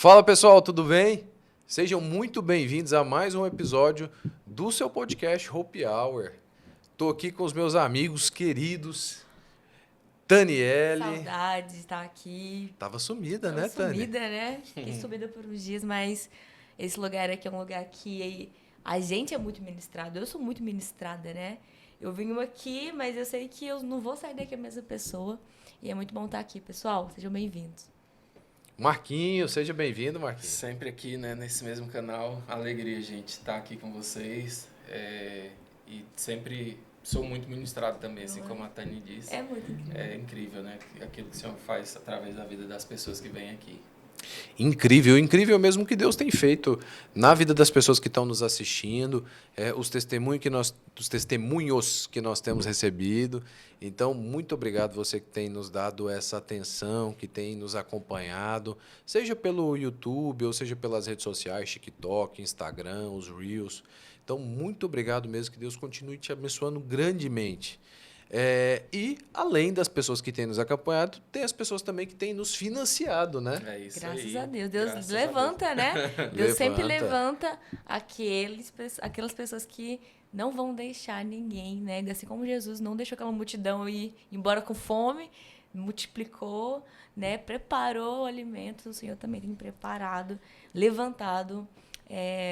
Fala pessoal, tudo bem? Sejam muito bem-vindos a mais um episódio do seu podcast Hope Hour. Estou aqui com os meus amigos queridos, Taniele. Saudade de estar aqui. Tava sumida, Tava né, Tani? sumida, né? Fiquei sumida por uns dias, mas esse lugar aqui é um lugar que a gente é muito ministrado. Eu sou muito ministrada, né? Eu vim aqui, mas eu sei que eu não vou sair daqui a mesma pessoa. E é muito bom estar aqui, pessoal. Sejam bem-vindos. Marquinho, seja bem-vindo, Marquinho. Sempre aqui, né, nesse mesmo canal. Alegria, gente, estar aqui com vocês. E sempre sou muito ministrado também, assim como a Tani disse. É muito incrível. É incrível, né? Aquilo que o Senhor faz através da vida das pessoas que vêm aqui. Incrível, incrível mesmo que Deus tem feito na vida das pessoas que estão nos assistindo, os testemunhos que nós temos recebido. Então, muito obrigado você que tem nos dado essa atenção, que tem nos acompanhado, seja pelo YouTube ou seja pelas redes sociais, TikTok, Instagram, os Reels. Então, muito obrigado mesmo, que Deus continue te abençoando grandemente. E, além das pessoas que têm nos acompanhado, tem as pessoas também que têm nos financiado, né? É isso Graças aí. a Deus. Deus Graças levanta, a Deus. né? Deus sempre levanta aquelas pessoas que não vão deixar ninguém, né? Assim como Jesus não deixou aquela multidão ir embora com fome, multiplicou, né? Preparou o alimento. O Senhor também tem preparado, levantado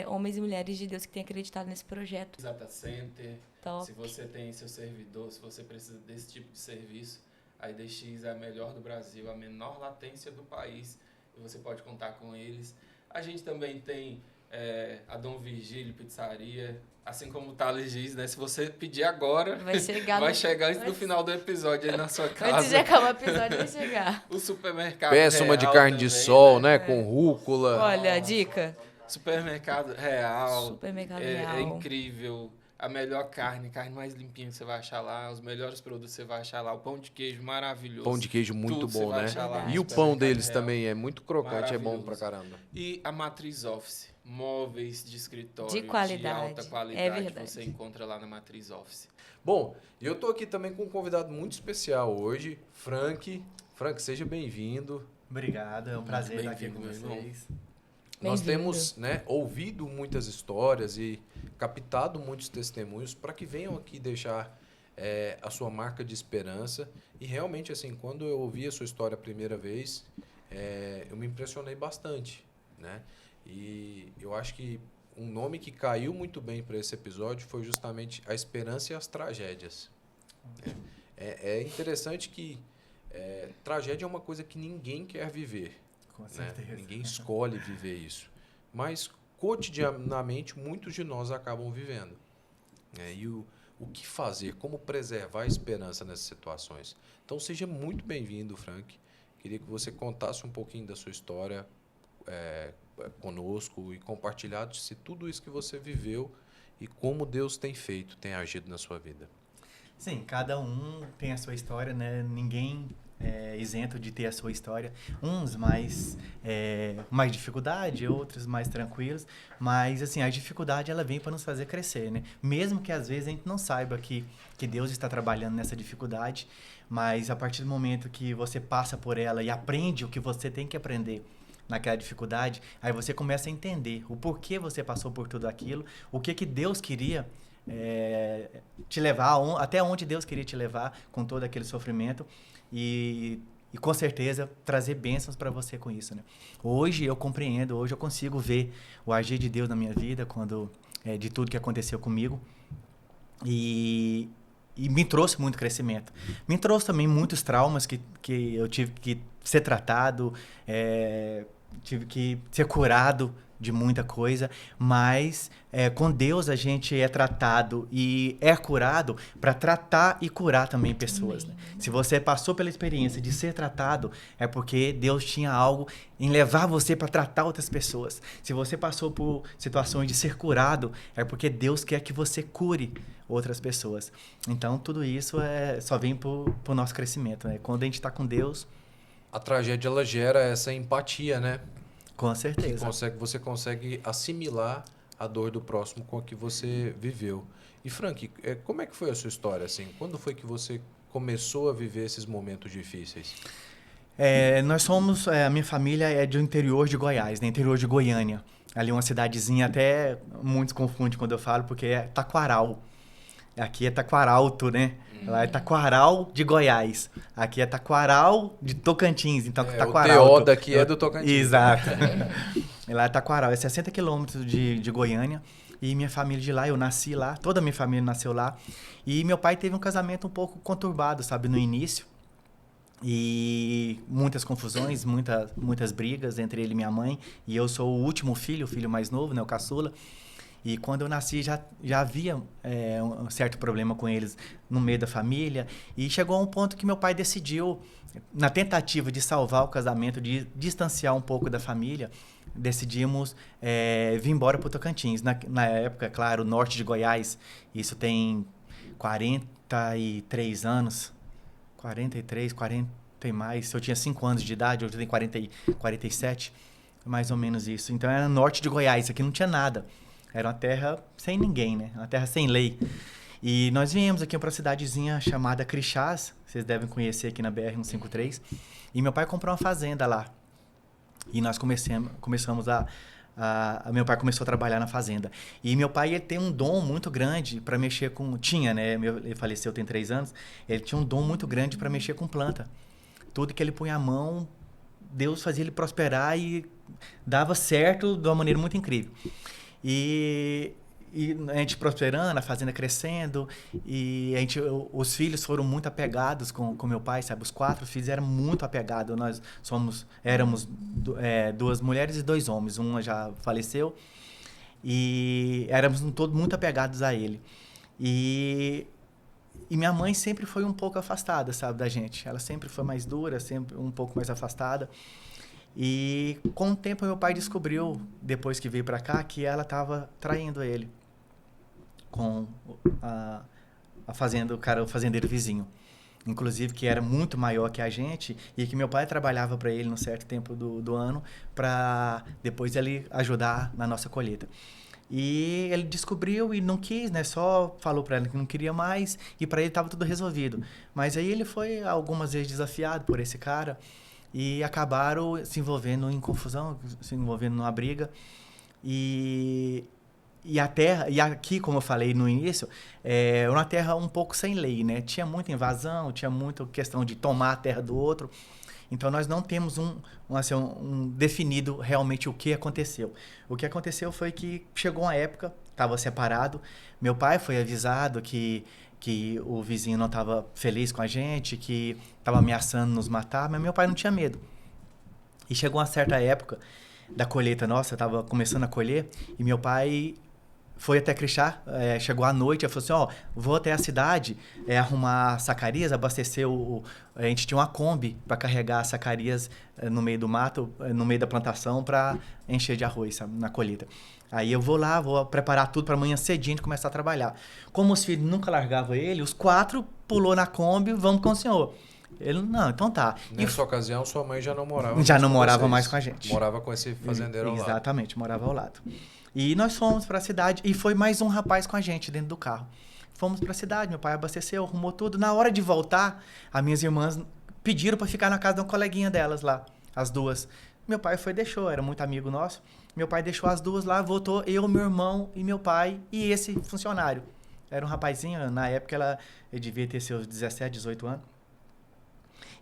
homens e mulheres de Deus que têm acreditado nesse projeto. Data Center. Top. Se você tem seu servidor, se você precisa desse tipo de serviço, a IDX é a melhor do Brasil, a menor latência do país, e você pode contar com eles. A gente também tem a Dom Virgílio Pizzaria, assim como o Thales diz, né? Se você pedir agora, vai chegar antes do final do episódio aí na sua casa. Antes de acabar o episódio, vai chegar. O supermercado Peça uma de carne de sol, né? Com rúcula. Olha, a dica. Supermercado Real. Supermercado É Real. incrível. A melhor carne mais limpinha que você vai achar lá, os melhores produtos você vai achar lá, o pão de queijo maravilhoso. Pão de queijo muito Tudo você bom, vai né? achar lá no E o pão Supermercado deles Real. também é muito crocante, é bom pra Maravilhoso. caramba. E a Matriz Office, móveis de escritório De qualidade. alta É qualidade, verdade. você encontra lá na Matriz Office. Bom, e eu tô aqui também com um convidado muito especial hoje, Frank. Frank, seja bem-vindo. Obrigado, é um prazer estar aqui com Bem-vindo, meu vocês. Nós Bem-vindo. temos, né, ouvido muitas histórias e captado muitos testemunhos para que venham aqui deixar a sua marca de esperança. E realmente, assim, quando eu ouvi a sua história a primeira vez, eu me impressionei bastante, né? E eu acho que um nome que caiu muito bem para esse episódio foi justamente a esperança e as tragédias. É interessante que tragédia é uma coisa que ninguém quer viver. Com Né? certeza. Ninguém escolhe viver isso. Mas, cotidianamente, muitos de nós acabam vivendo. E o que fazer? Como preservar a esperança nessas situações? Então, seja muito bem-vindo, Frank. Queria que você contasse um pouquinho da sua história conosco e compartilhasse tudo isso que você viveu e como Deus tem feito, tem agido na sua vida. Sim, cada um tem a sua história, né? Ninguém é isento de ter a sua história. Uns mais dificuldade, outros mais tranquilos. Mas, assim, a dificuldade, ela vem para nos fazer crescer, né? Mesmo que, às vezes, a gente não saiba que Deus está trabalhando nessa dificuldade. Mas, a partir do momento que você passa por ela e aprende o que você tem que aprender naquela dificuldade, aí você começa a entender o porquê você passou por tudo aquilo, o que Deus queria te levar, até onde Deus queria te levar com todo aquele sofrimento e com certeza trazer bênçãos para você com isso, né? Hoje eu compreendo, hoje eu consigo ver o agir de Deus na minha vida, de tudo que aconteceu comigo e me trouxe muito crescimento. Me trouxe também muitos traumas que eu tive que ser tratado, tive que ser curado de muita coisa, mas com Deus a gente é tratado e é curado para tratar e curar também pessoas. Né? Se você passou pela experiência de ser tratado, é porque Deus tinha algo em levar você para tratar outras pessoas. Se você passou por situações de ser curado, é porque Deus quer que você cure outras pessoas. Então, tudo isso só vem pro nosso crescimento. Né? Quando a gente está com Deus... A tragédia, ela gera essa empatia, né? Com certeza. Você consegue assimilar a dor do próximo com a que você viveu. E, Frank, como é que foi a sua história? Assim? Quando foi que você começou a viver esses momentos difíceis? Nós somos, a minha família é do interior de Goiás, né? Interior de Goiânia. Ali uma cidadezinha, até muitos confundem quando eu falo, porque é Taquaral. Aqui é Taquaralto, né? Lá é Taquaral de Goiás. Aqui é Taquaral de Tocantins. Então, Taquaralto. O TO daqui é do Tocantins. Exato. Lá é Taquaral, é 60 quilômetros de Goiânia. E minha família de lá, eu nasci lá, toda a minha família nasceu lá. E meu pai teve um casamento um pouco conturbado, sabe, no início. E muitas confusões, muitas brigas entre ele e minha mãe. E eu sou o último filho, o filho mais novo, né, o caçula. E quando eu nasci já havia um certo problema com eles no meio da família. E chegou a um ponto que meu pai decidiu, na tentativa de salvar o casamento, de distanciar um pouco da família, decidimos vir embora para o Tocantins. Na época, claro, norte de Goiás, isso tem 43 anos. 43, 40 e mais. Se eu tinha 5 anos de idade, hoje eu tenho 47, mais ou menos isso. Então era norte de Goiás, aqui não tinha nada. Era uma terra sem ninguém, né? Uma terra sem lei. E nós viemos aqui para uma cidadezinha chamada Crixás, vocês devem conhecer aqui na BR-153. E meu pai comprou uma fazenda lá. E nós começamos meu pai começou a trabalhar na fazenda. E meu pai, ele tem um dom muito grande para mexer com... Tinha, né? Ele faleceu tem 3 anos. Ele tinha um dom muito grande para mexer com planta. Tudo que ele punha a mão, Deus fazia ele prosperar e dava certo de uma maneira muito incrível. E a gente prosperando, a fazenda crescendo, e os filhos foram muito apegados com meu pai, sabe? Os 4 filhos eram muito apegados. Nós éramos 2 mulheres e 2 homens. Uma já faleceu e éramos todos muito apegados a ele. E minha mãe sempre foi um pouco afastada, sabe, da gente. Ela sempre foi mais dura, sempre um pouco mais afastada. E com o tempo meu pai descobriu, depois que veio para cá, que ela estava traindo ele com o fazendeiro vizinho. Inclusive que era muito maior que a gente e que meu pai trabalhava para ele num certo tempo do ano para depois ele ajudar na nossa colheita. E ele descobriu e não quis, né? Só falou para ela que não queria mais e para ele estava tudo resolvido. Mas aí ele foi algumas vezes desafiado por esse cara e acabaram se envolvendo em confusão, se envolvendo numa briga. E aqui, como eu falei no início, é uma terra um pouco sem lei, né? Tinha muita invasão, tinha muita questão de tomar a terra do outro. Então, nós não temos um definido realmente o que aconteceu. O que aconteceu foi que chegou uma época, estava separado, meu pai foi avisado que o vizinho não estava feliz com a gente, que estava ameaçando nos matar, mas meu pai não tinha medo. E chegou uma certa época da colheita nossa, eu estava começando a colher, e meu pai foi até Crixás, chegou à noite, ele falou assim, vou até a cidade arrumar sacarias, abastecer a gente tinha uma Kombi para carregar sacarias no meio do mato, no meio da plantação, para encher de arroz, sabe, na colheita. Aí eu vou lá, vou preparar tudo para amanhã cedinho a gente começar a trabalhar. Como os filhos nunca largavam ele, os 4 pulou na Kombi, vamos com o senhor. Ele, não, então tá. Nessa ocasião, sua mãe já não morava mais com a gente. Morava com esse fazendeiro ao lado. Exatamente, morava ao lado. E nós fomos para a cidade e foi mais um rapaz com a gente dentro do carro. Fomos para a cidade, meu pai abasteceu, arrumou tudo. Na hora de voltar, as minhas irmãs pediram para ficar na casa de uma coleguinha delas lá, as 2. Meu pai deixou, era muito amigo nosso. Meu pai deixou as 2 lá, voltou eu, meu irmão e meu pai e esse funcionário. Era um rapazinho, na época ele devia ter seus 17, 18 anos.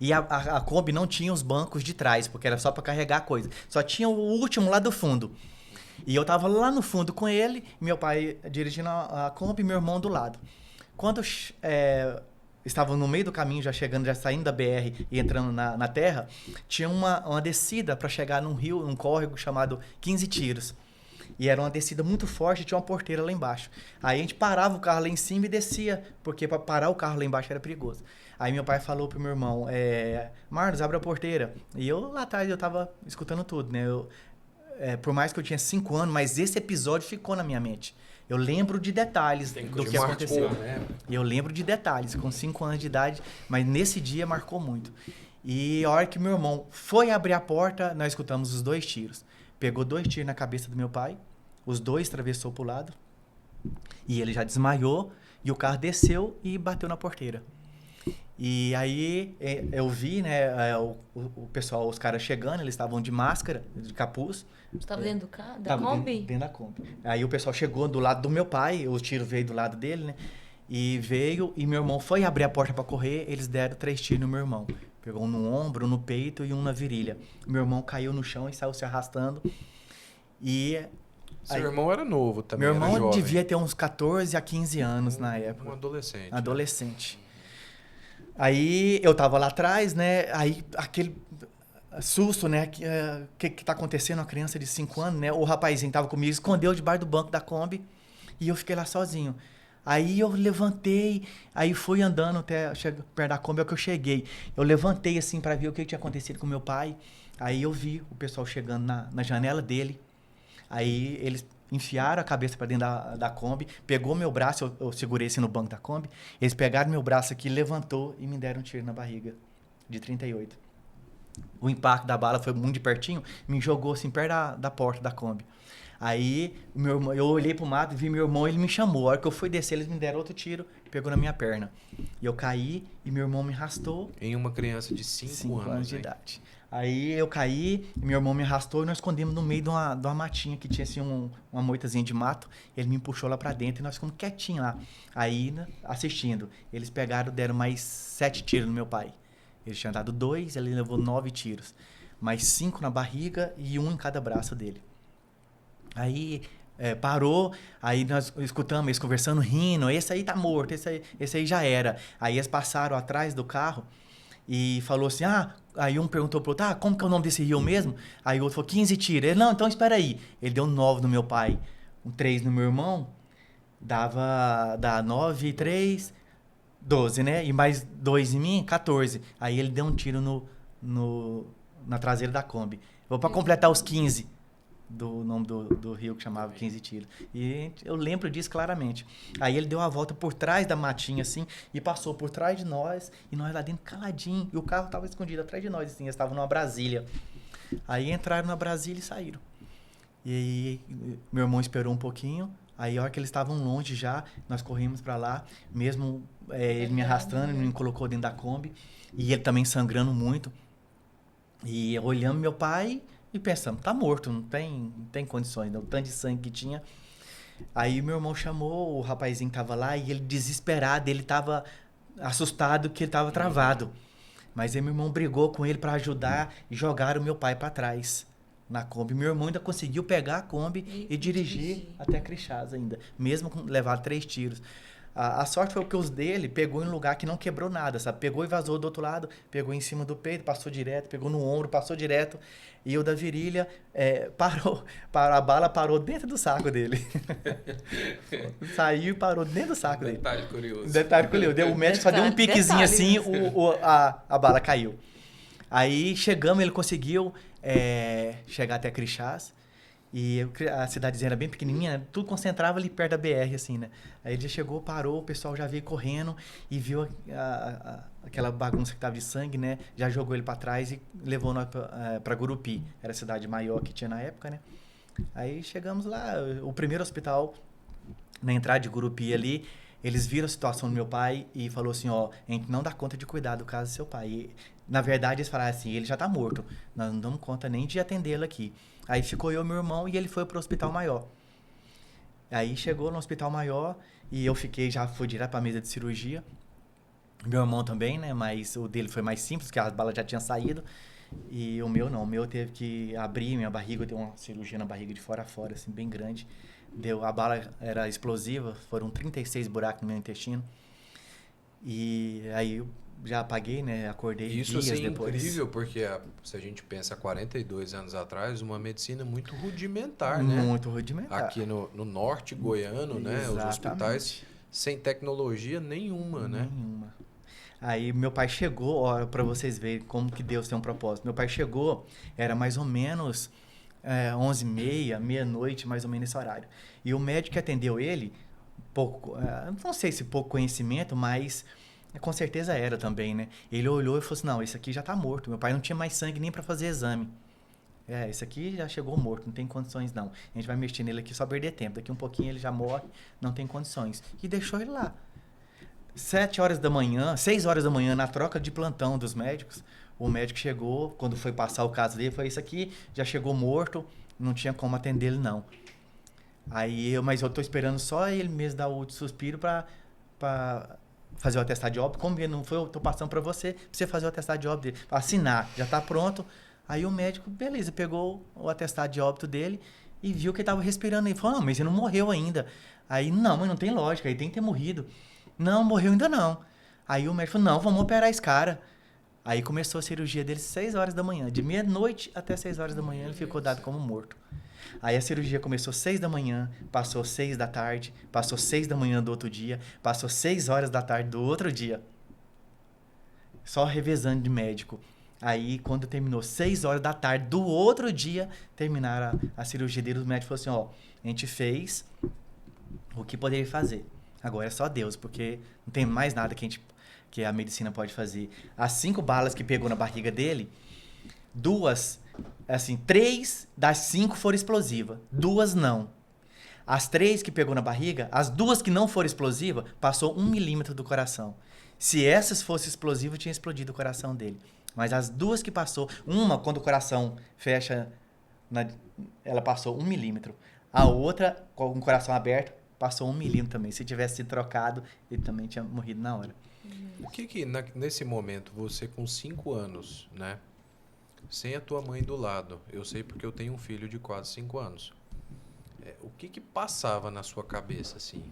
E a Kombi não tinha os bancos de trás, porque era só para carregar a coisa. Só tinha o último lá do fundo. E eu tava lá no fundo com ele, meu pai dirigindo a Kombi e meu irmão do lado. Quando estavam no meio do caminho, já saindo da BR e entrando na terra, tinha uma descida para chegar num rio, num córrego chamado 15 Tiros. E era uma descida muito forte, tinha uma porteira lá embaixo. Aí a gente parava o carro lá em cima e descia, porque para parar o carro lá embaixo era perigoso. Aí meu pai falou pro meu irmão, Marlos, abre a porteira. E eu lá atrás, eu tava escutando tudo, né? Por mais que eu tinha 5 anos, mas esse episódio ficou na minha mente. Eu lembro de detalhes do que aconteceu. Né? Eu lembro de detalhes, com 5 anos de idade, mas nesse dia marcou muito. E a hora que meu irmão foi abrir a porta, nós escutamos os 2 tiros. Pegou 2 tiros na cabeça do meu pai, os 2 atravessou pro lado, e ele já desmaiou, e o carro desceu e bateu na porteira. E aí eu vi, né, o pessoal, os caras chegando, eles estavam de máscara, de capuz. Você estava dentro do carro? Da Tava Kombi? dentro da Kombi. Aí o pessoal chegou do lado do meu pai, o tiro veio do lado dele, né? E veio, e meu irmão foi abrir a porta para correr, eles deram 3 tiros no meu irmão. Pegou um no ombro, no peito e um na virilha. Meu irmão caiu no chão e saiu se arrastando. E... Seu irmão era novo também, Meu irmão era jovem. devia ter uns 14 a 15 anos na época. Um adolescente. Adolescente. Aí eu tava lá atrás, né? Aí aquele susto, né? Que tá acontecendo? Uma criança de 5 anos, né? O rapazinho tava comigo, escondeu debaixo do banco da Kombi e eu fiquei lá sozinho. Aí eu levantei, aí fui andando até perto da Kombi, é que eu cheguei. Eu levantei assim para ver o que tinha acontecido com meu pai. Aí eu vi o pessoal chegando na janela dele. Aí eles enfiaram a cabeça para dentro da Kombi, pegou meu braço, eu segurei assim no banco da Kombi, eles pegaram meu braço aqui, levantou e me deram um tiro na barriga, de 38. O impacto da bala foi muito de pertinho, me jogou assim perto da porta da Kombi. Aí meu irmão, eu olhei pro mato, vi meu irmão, ele me chamou. A hora que eu fui descer, eles me deram outro tiro, pegou na minha perna. E eu caí e meu irmão me arrastou. Em uma criança de 5 anos de hein? idade. Aí eu caí, meu irmão me arrastou e nós escondemos no meio de uma matinha que tinha assim uma moitazinha de mato. Ele me puxou lá pra dentro e nós ficamos quietinhos lá. Aí, assistindo, eles deram mais 7 tiros no meu pai. Ele tinha dado 2, ele levou 9 tiros. Mais 5 na barriga e 1 em cada braço dele. Aí parou, aí nós escutamos eles conversando, rindo. Esse aí tá morto, esse aí já era. Aí eles passaram atrás do carro e falou assim, aí um perguntou pro outro, como que é o nome desse rio mesmo? Aí o outro falou, 15 tiros. Ele, não, então espera aí. Ele deu 9 no meu pai, 3 no meu irmão, dá 9 e 3, 12, né? E mais 2 em mim, 14. Aí ele deu um tiro na traseira da Kombi. Vou pra completar os 15. Do nome do rio que chamava 15 tiros. E eu lembro disso claramente. Aí ele deu a volta por trás da matinha, assim, e passou por trás de nós, e nós lá dentro caladinho. E o carro estava escondido atrás de nós, assim, eles estavam numa Brasília. Aí entraram na Brasília e saíram. E aí meu irmão esperou um pouquinho, aí a hora que eles estavam longe já, nós corrimos para lá, mesmo ele me arrastando, ele me colocou dentro da Kombi, e ele também sangrando muito. E olhando meu pai... E pensamos, tá morto, não tem condições, não, o tanto de sangue que tinha. Aí meu irmão chamou o rapazinho que tava lá e ele desesperado, ele tava assustado que ele tava travado. Mas aí meu irmão brigou com ele para ajudar e jogaram meu pai para trás na Kombi. Meu irmão ainda conseguiu pegar a Kombi e dirigir até Crixás ainda, mesmo com levar 3 tiros. A sorte foi que os dele pegou em um lugar que não quebrou nada, sabe? Pegou e vazou do outro lado, pegou em cima do peito, passou direto, pegou no ombro, passou direto. E o da virilha a bala parou dentro do saco dele. Saiu e parou dentro do saco dele. Detalhe curioso. Detalhe curioso. O médico só deu um piquezinho assim, a bala caiu. Aí chegamos, ele conseguiu chegar até Crixás. E a cidadezinha era bem pequenininha, né? Tudo concentrava ali perto da BR, assim, né? Aí ele já chegou, parou, o pessoal já veio correndo e viu aquela bagunça que tava de sangue, né? Já jogou ele para trás e levou nós para Gurupi. Era a cidade maior que tinha na época, né? Aí chegamos lá, o primeiro hospital, na entrada de Gurupi ali, eles viram a situação do meu pai e falou assim, a gente não dá conta de cuidar do caso do seu pai. E, na verdade, eles falaram assim, ele já tá morto, nós não damos conta nem de atendê-lo aqui. Aí ficou eu e meu irmão e ele foi pro hospital maior. Aí chegou no hospital maior e eu já fui direto pra mesa de cirurgia. Meu irmão também, né? Mas o dele foi mais simples, porque as balas já tinham saído. E o meu não, o meu teve que abrir minha barriga, deu uma cirurgia na barriga de fora a fora, assim, bem grande. A bala era explosiva, foram 36 buracos no meu intestino. E aí eu já apaguei, né? Acordei isso dias assim, depois. Incrível, porque se a gente pensa 42 anos atrás, uma medicina muito rudimentar, né? Muito rudimentar. Aqui no norte goiano, né? Os hospitais sem tecnologia nenhuma, né? Nenhuma. Aí meu pai chegou, para vocês verem como que Deus tem um propósito. Meu pai chegou, era mais ou menos 11h30, meia-noite, mais ou menos nesse horário. E o médico que atendeu ele, não sei se pouco conhecimento, mas com certeza era também, né? Ele olhou e falou assim, não, esse aqui já tá morto. Meu pai não tinha mais sangue nem para fazer exame. Esse aqui já chegou morto, não tem condições não. A gente vai mexer nele aqui só perder tempo. Daqui um pouquinho ele já morre, não tem condições. E deixou ele lá. 7 horas da manhã, 6 horas da manhã, na troca de plantão dos médicos, o médico chegou, quando foi passar o caso dele, foi isso aqui, já chegou morto, não tinha como atender ele, não. Mas eu tô esperando só ele mesmo dar o último suspiro pra fazer o atestado de óbito. Como ele não foi, eu tô passando pra você fazer o atestado de óbito dele, pra assinar, já tá pronto. Aí o médico, beleza, pegou o atestado de óbito dele e viu que ele tava respirando. Ele falou, não, mas ele não morreu ainda. Aí, não, mas não tem lógica, ele tem que ter morrido. Não, morreu ainda não. Aí o médico falou, não, vamos operar esse cara. Aí começou a cirurgia dele às 6 horas da manhã. De meia-noite até 6 horas da manhã ele ficou dado como morto. Aí a cirurgia começou às 6 da manhã, passou 6 da tarde, passou 6 da manhã do outro dia, passou 6 horas da tarde do outro dia. Só revezando de médico. Aí, quando terminou 6 horas da tarde do outro dia, terminaram a cirurgia dele, o médico falou assim, ó, a gente fez o que poderia fazer. Agora é só Deus, porque não tem mais nada que a medicina pode fazer. As 5 balas que pegou na barriga dele, 3 das 5 foram explosivas, 2 não. As 3 que pegou na barriga, as 2 que não foram explosivas, passou 1 milímetro do coração. Se essas fossem explosivas, tinha explodido o coração dele. Mas as 2 que passou, uma quando o coração fecha, ela passou 1 milímetro. A outra, com o coração aberto, passou 1 milímetro também. Se tivesse sido trocado, ele também tinha morrido na hora. O que nesse momento, você com 5 anos, né? Sem a tua mãe do lado, eu sei porque eu tenho um filho de quase 5 anos. O que passava na sua cabeça, assim?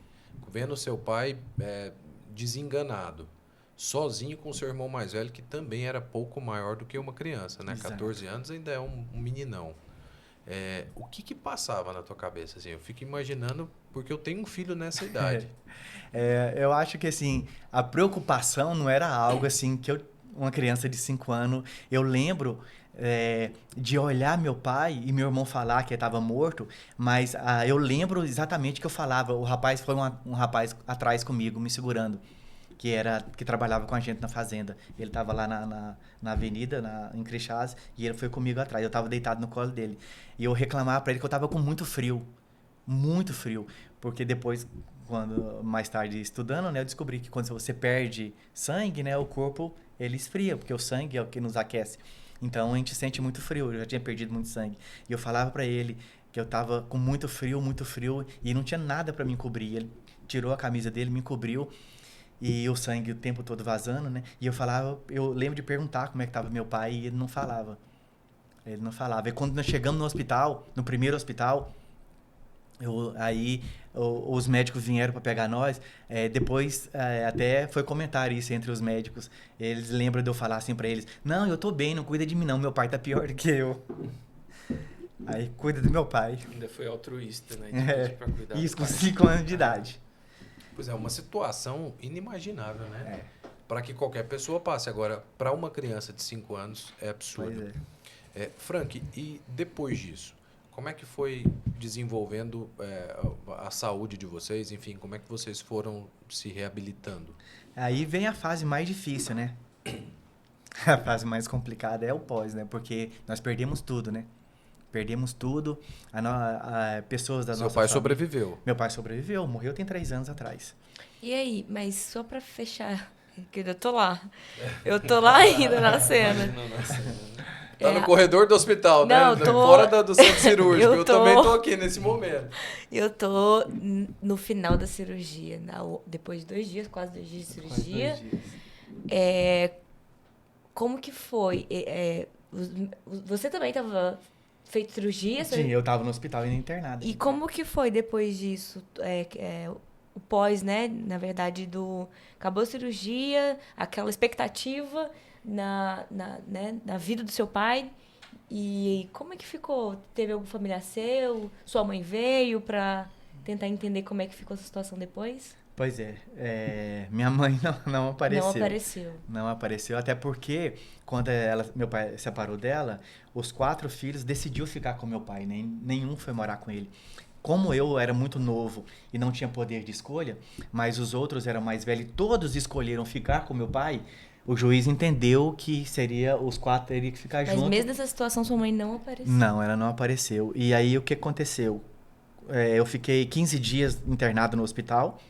Vendo seu pai desenganado, sozinho com seu irmão mais velho, que também era pouco maior do que uma criança, né? Exato. 14 anos ainda é um meninão. O que passava na tua cabeça, assim? Eu fico imaginando, porque eu tenho um filho nessa idade. Eu acho que, assim, a preocupação não era algo, assim, que uma criança de 5 anos... Eu lembro de olhar meu pai e meu irmão falar que ele estava morto, mas eu lembro exatamente que eu falava. O rapaz foi um rapaz atrás comigo, me segurando, que trabalhava com a gente na fazenda. Ele estava lá na avenida, em Crixás, e ele foi comigo atrás. Eu estava deitado no colo dele. E eu reclamava para ele que eu estava com muito frio, porque depois, mais tarde estudando, né, eu descobri que quando você perde sangue, né, o corpo ele esfria, porque o sangue é o que nos aquece. Então a gente sente muito frio, eu já tinha perdido muito sangue. E eu falava para ele que eu estava com muito frio, e não tinha nada para me cobrir. Ele tirou a camisa dele, me cobriu, e o sangue o tempo todo vazando, né? E eu lembro de perguntar como é que estava meu pai, e ele não falava. E quando nós chegamos no hospital, no primeiro hospital, os médicos vieram para pegar nós. Depois até foi comentar isso entre os médicos. Eles lembram de eu falar assim para eles: não, eu tô bem, não cuida de mim não, meu pai tá pior do que eu. Aí cuida do meu pai. Ainda foi altruísta, né? Pra cuidar isso com 5 anos de idade. Pois é, uma situação inimaginável, né? Para que qualquer pessoa passe. Agora, para uma criança de 5 anos, é absurdo. Frank, e depois disso? Como é que foi desenvolvendo a saúde de vocês? Enfim, como é que vocês foram se reabilitando? Aí vem a fase mais difícil, né? A fase mais complicada é o pós, né? Porque nós perdemos tudo, né? Perdemos tudo. Pessoas da nossa família. Seu pai sobreviveu? Meu pai sobreviveu. Morreu tem 3 anos atrás. E aí, mas só pra fechar, que eu tô lá. Eu tô lá ainda na cena. Tá no corredor do hospital, não, né? Tô... Fora do centro cirúrgico. Eu também tô aqui nesse momento. Eu tô no final da cirurgia. Depois de 2 dias, quase 2 dias de cirurgia. Como que foi? Você também tava feito cirurgia? Sim, eu tava no hospital ainda internado. E como que foi depois disso? O pós, né? Na verdade, acabou a cirurgia, aquela expectativa na vida do seu pai. E como é que ficou? Teve algum familiar seu? Sua mãe veio pra tentar entender como é que ficou essa situação depois? Pois minha mãe não apareceu. Não apareceu. Não apareceu, até porque quando meu pai separou dela, os 4 filhos decidiu ficar com meu pai, nenhum foi morar com ele. Como eu era muito novo e não tinha poder de escolha, mas os outros eram mais velhos e todos escolheram ficar com meu pai, o juiz entendeu que os 4 teriam que ficar juntos. Mas mesmo nessa situação, sua mãe não apareceu? Não, ela não apareceu. E aí, o que aconteceu? Eu fiquei 15 dias internado no hospital,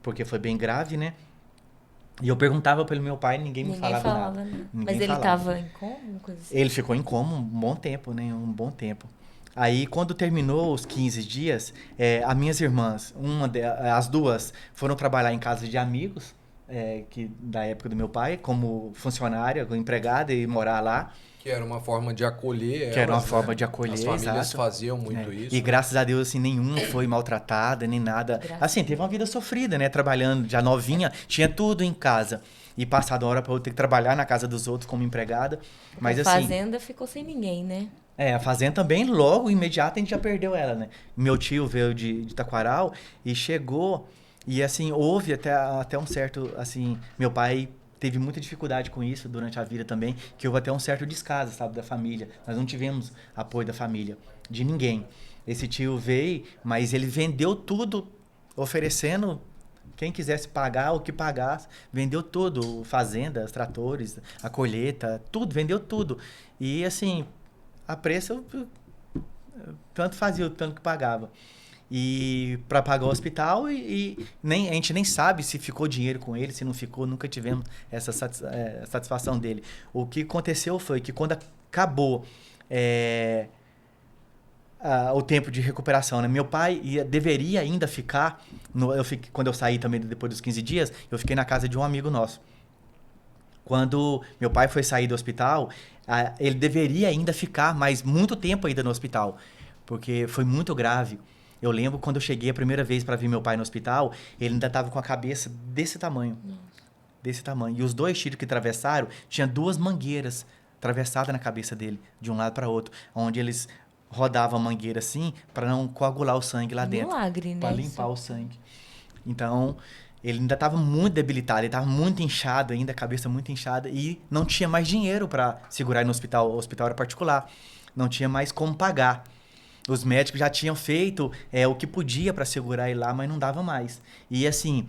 porque foi bem grave, né? E eu perguntava pelo meu pai e ninguém me falava nada. Nada. Ninguém Mas ele falava. tava em coma, uma coisa assim? Ele ficou em coma um bom tempo, né? Um bom tempo. Aí, quando terminou os 15 dias, as minhas irmãs, as duas, foram trabalhar em casa de amigos, da época do meu pai, como funcionária, como empregada, e morar lá. Que era uma forma de acolher Que era uma elas, forma né? de acolher, As famílias exato. faziam muito isso. E né? graças a Deus, assim, nenhuma foi maltratada, nem nada. Graças Assim, teve uma vida sofrida, né? Trabalhando já novinha, tinha tudo em casa. E passar da hora pra eu ter que trabalhar na casa dos outros como empregada. Mas a assim, fazenda ficou sem ninguém, né? a fazenda também, logo, imediato, a gente já perdeu ela, né? Meu tio veio de Taquaral e chegou, e assim, houve até um certo, assim, meu pai teve muita dificuldade com isso durante a vida também, que houve até um certo descaso, sabe, da família. Nós não tivemos apoio da família, de ninguém. Esse tio veio, mas ele vendeu tudo, oferecendo quem quisesse pagar, o que pagasse, vendeu tudo, fazendas, tratores, a colheita, tudo, vendeu tudo. E assim, a preço, tanto fazia o tanto que pagava. E para pagar o hospital a gente nem sabe se ficou dinheiro com ele, se não ficou, nunca tivemos essa satisfação dele. O que aconteceu foi que quando acabou o tempo de recuperação, né? Meu pai deveria ainda ficar, quando eu saí também depois dos 15 dias, eu fiquei na casa de um amigo nosso. Quando meu pai foi sair do hospital, ele deveria ainda ficar mais muito tempo ainda no hospital, porque foi muito grave. Eu lembro quando eu cheguei a primeira vez para ver meu pai no hospital, ele ainda estava com a cabeça desse tamanho. Nossa. Desse tamanho. E os 2 tiros que atravessaram, tinha 2 mangueiras atravessadas na cabeça dele, de um lado para outro, onde eles rodavam a mangueira assim, para não coagular o sangue lá dentro. Milagre, né? Para limpar o sangue. Então, ele ainda estava muito debilitado, ele estava muito inchado ainda, a cabeça muito inchada, e não tinha mais dinheiro para segurar ele no hospital. O hospital era particular. Não tinha mais como pagar. Os médicos já tinham feito o que podia para segurar ele lá, mas não dava mais. E assim,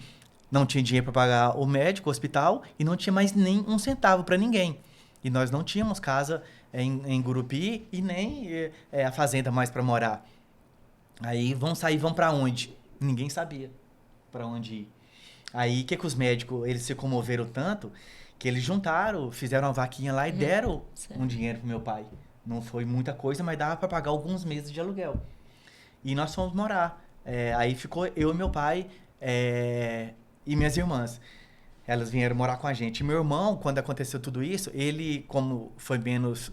não tinha dinheiro para pagar o médico, o hospital, e não tinha mais nem um centavo para ninguém. E nós não tínhamos casa em Gurupi e nem a fazenda mais para morar. Aí vão para onde? Ninguém sabia para onde ir. Aí o que os médicos, eles se comoveram tanto que eles juntaram, fizeram uma vaquinha lá e deram um dinheiro pro meu pai. Não foi muita coisa, mas dava para pagar alguns meses de aluguel. E nós fomos morar. Aí ficou eu e meu pai e minhas irmãs. Elas vieram morar com a gente. E meu irmão, quando aconteceu tudo isso, ele, como foi menos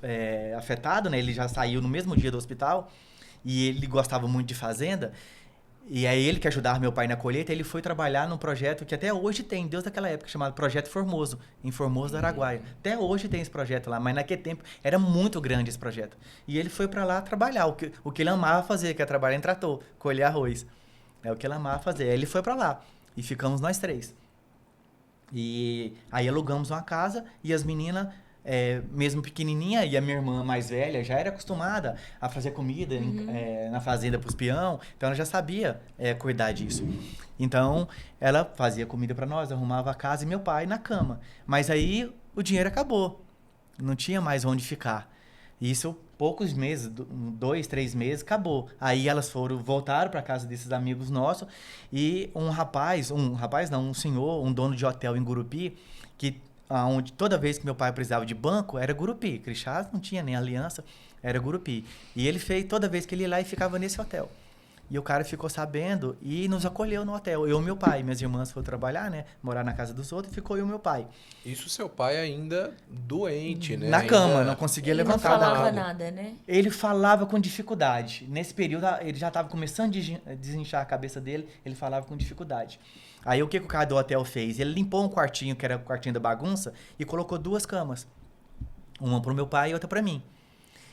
afetado, né? Ele já saiu no mesmo dia do hospital. E ele gostava muito de fazenda. E é ele que ajudava meu pai na colheita. Ele foi trabalhar num projeto que até hoje tem, desde aquela época, chamado Projeto Formoso, em Formoso do Araguaia. Até hoje tem esse projeto lá, mas naquele tempo era muito grande esse projeto. E ele foi para lá trabalhar, o que ele amava fazer, que é trabalhar em trator, colher arroz. É o que ele amava fazer. Aí ele foi para lá e ficamos nós 3. E aí alugamos uma casa e as meninas, mesmo pequenininha, e a minha irmã mais velha já era acostumada a fazer comida na fazenda para os peão, então ela já sabia cuidar disso. Então ela fazia comida para nós, arrumava a casa e meu pai na cama. Mas aí o dinheiro acabou, não tinha mais onde ficar. Isso poucos meses, 2, 3 meses, acabou. Aí elas voltaram para casa desses amigos nossos e um senhor, um dono de hotel em Gurupi, onde toda vez que meu pai precisava de banco, era Gurupi. Crixás não tinha nem aliança, era Gurupi. E ele fez toda vez que ele ia lá e ficava nesse hotel. E o cara ficou sabendo e nos acolheu no hotel. Eu e meu pai. Minhas irmãs foram trabalhar, né? Morar na casa dos outros e ficou eu e meu pai. Isso seu pai ainda doente, né? Na cama, não conseguia levantar da cama. Ele não falava nada, né? Ele falava com dificuldade. Nesse período, ele já estava começando a desinchar a cabeça dele, ele falava com dificuldade. Aí o que o cara do hotel fez? Ele limpou um quartinho, que era o quartinho da bagunça, e colocou 2 camas. Uma para o meu pai e outra para mim.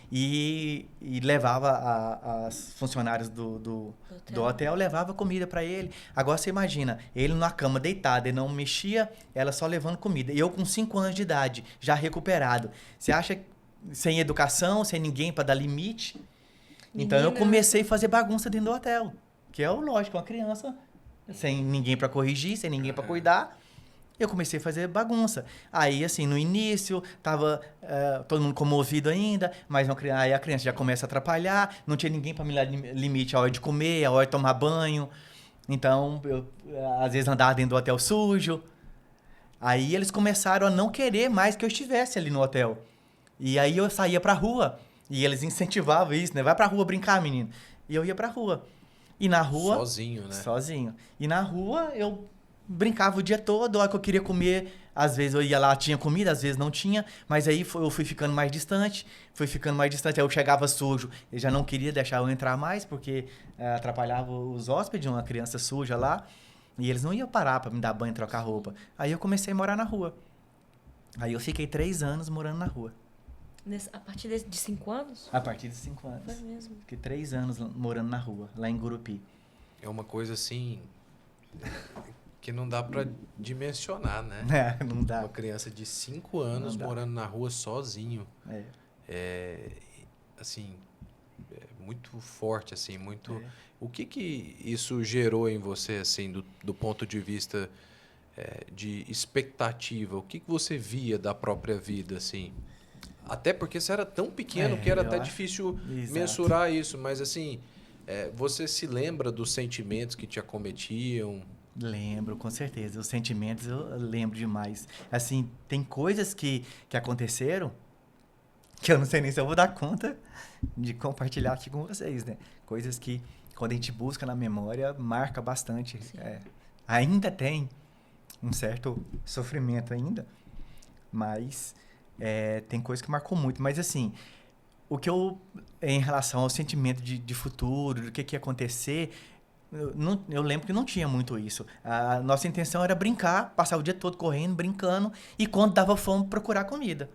E levava as funcionárias do hotel, levava comida para ele. Agora você imagina, ele na cama deitado, ele não mexia, ela só levando comida. E eu com 5 anos de idade, já recuperado. Você acha, sem educação, sem ninguém para dar limite? Então eu comecei a fazer bagunça dentro do hotel. Que é o lógico, uma criança, sem ninguém para corrigir, sem ninguém para cuidar. Eu comecei a fazer bagunça. Aí, assim, no início, tava todo mundo comovido ainda, mas aí a criança já começa a atrapalhar, não tinha ninguém para me dar limite a hora de comer, a hora de tomar banho. Então, eu, às vezes, andava dentro do hotel sujo. Aí eles começaram a não querer mais que eu estivesse ali no hotel. E aí eu saía pra rua. E eles incentivavam isso, né? Vai pra rua brincar, menino. E eu ia pra rua. E na rua... Sozinho, né? Sozinho. E na rua eu brincava o dia todo. A hora que eu queria comer, às vezes eu ia lá, tinha comida, às vezes não tinha. Mas aí eu fui ficando mais distante. Aí eu chegava sujo. Eu já não queria deixar eu entrar mais, porque atrapalhava os hóspedes, uma criança suja lá. E eles não iam parar pra me dar banho e trocar roupa. Aí eu comecei a morar na rua. Aí eu fiquei 3 anos morando na rua. A partir de 5 anos? A partir de 5 anos. Foi mesmo. Fiquei 3 anos morando na rua, lá em Gurupi. É uma coisa assim que não dá pra dimensionar, né? Não dá. Uma criança de 5 anos morando na rua sozinho. Assim, muito forte, assim, muito... O que isso gerou em você, assim, do ponto de vista de expectativa? O que você via da própria vida, assim? Até porque você era tão pequeno que era até difícil mensurar isso. Mas, assim, você se lembra dos sentimentos que te acometiam? Lembro, com certeza. Os sentimentos eu lembro demais. Assim, tem coisas que aconteceram que eu não sei nem se eu vou dar conta de compartilhar aqui com vocês, né? Coisas que, quando a gente busca na memória, marca bastante. Ainda tem um certo sofrimento ainda, mas... tem coisa que marcou muito, mas assim, em relação ao sentimento de futuro, do que ia acontecer, eu lembro que não tinha muito isso. A nossa intenção era brincar, passar o dia todo correndo, brincando, e quando dava fome, procurar comida.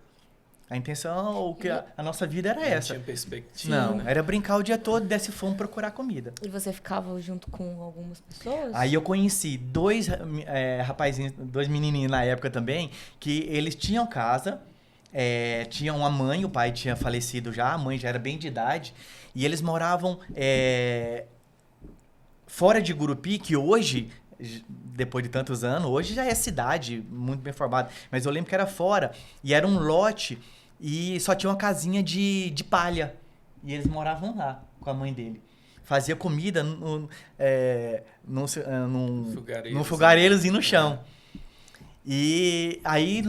A intenção, a nossa vida era essa. Não tinha perspectiva. Não, né? era brincar o dia todo, desse fome, procurar comida. E você ficava junto com algumas pessoas? Aí eu conheci 2 rapazinhos, 2 menininhos na época também, que eles tinham casa... tinha uma mãe, o pai tinha falecido já, a mãe já era bem de idade, e eles moravam fora de Gurupi, que hoje, depois de tantos anos, hoje já é cidade, muito bem formada, mas eu lembro que era fora, e era um lote, e só tinha uma casinha de palha, e eles moravam lá, com a mãe dele. Fazia comida num fogareirozinho no chão. E aí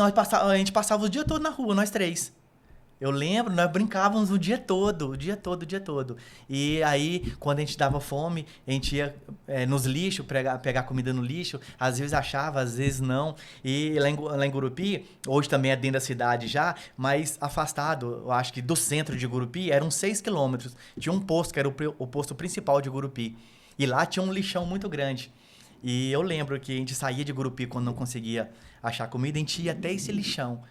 a gente passava o dia todo na rua, nós 3. Eu lembro, nós brincávamos o dia todo. E aí, quando a gente dava fome, a gente ia nos lixos, pegar comida no lixo. Às vezes achava, às vezes não. E lá em Gurupi, hoje também é dentro da cidade já, mas afastado, eu acho que do centro de Gurupi, eram 6 quilômetros. Tinha um posto, que era o posto principal de Gurupi. E lá tinha um lixão muito grande. E eu lembro que a gente saía de Gurupi quando não conseguia achar comida, a gente ia até esse lixão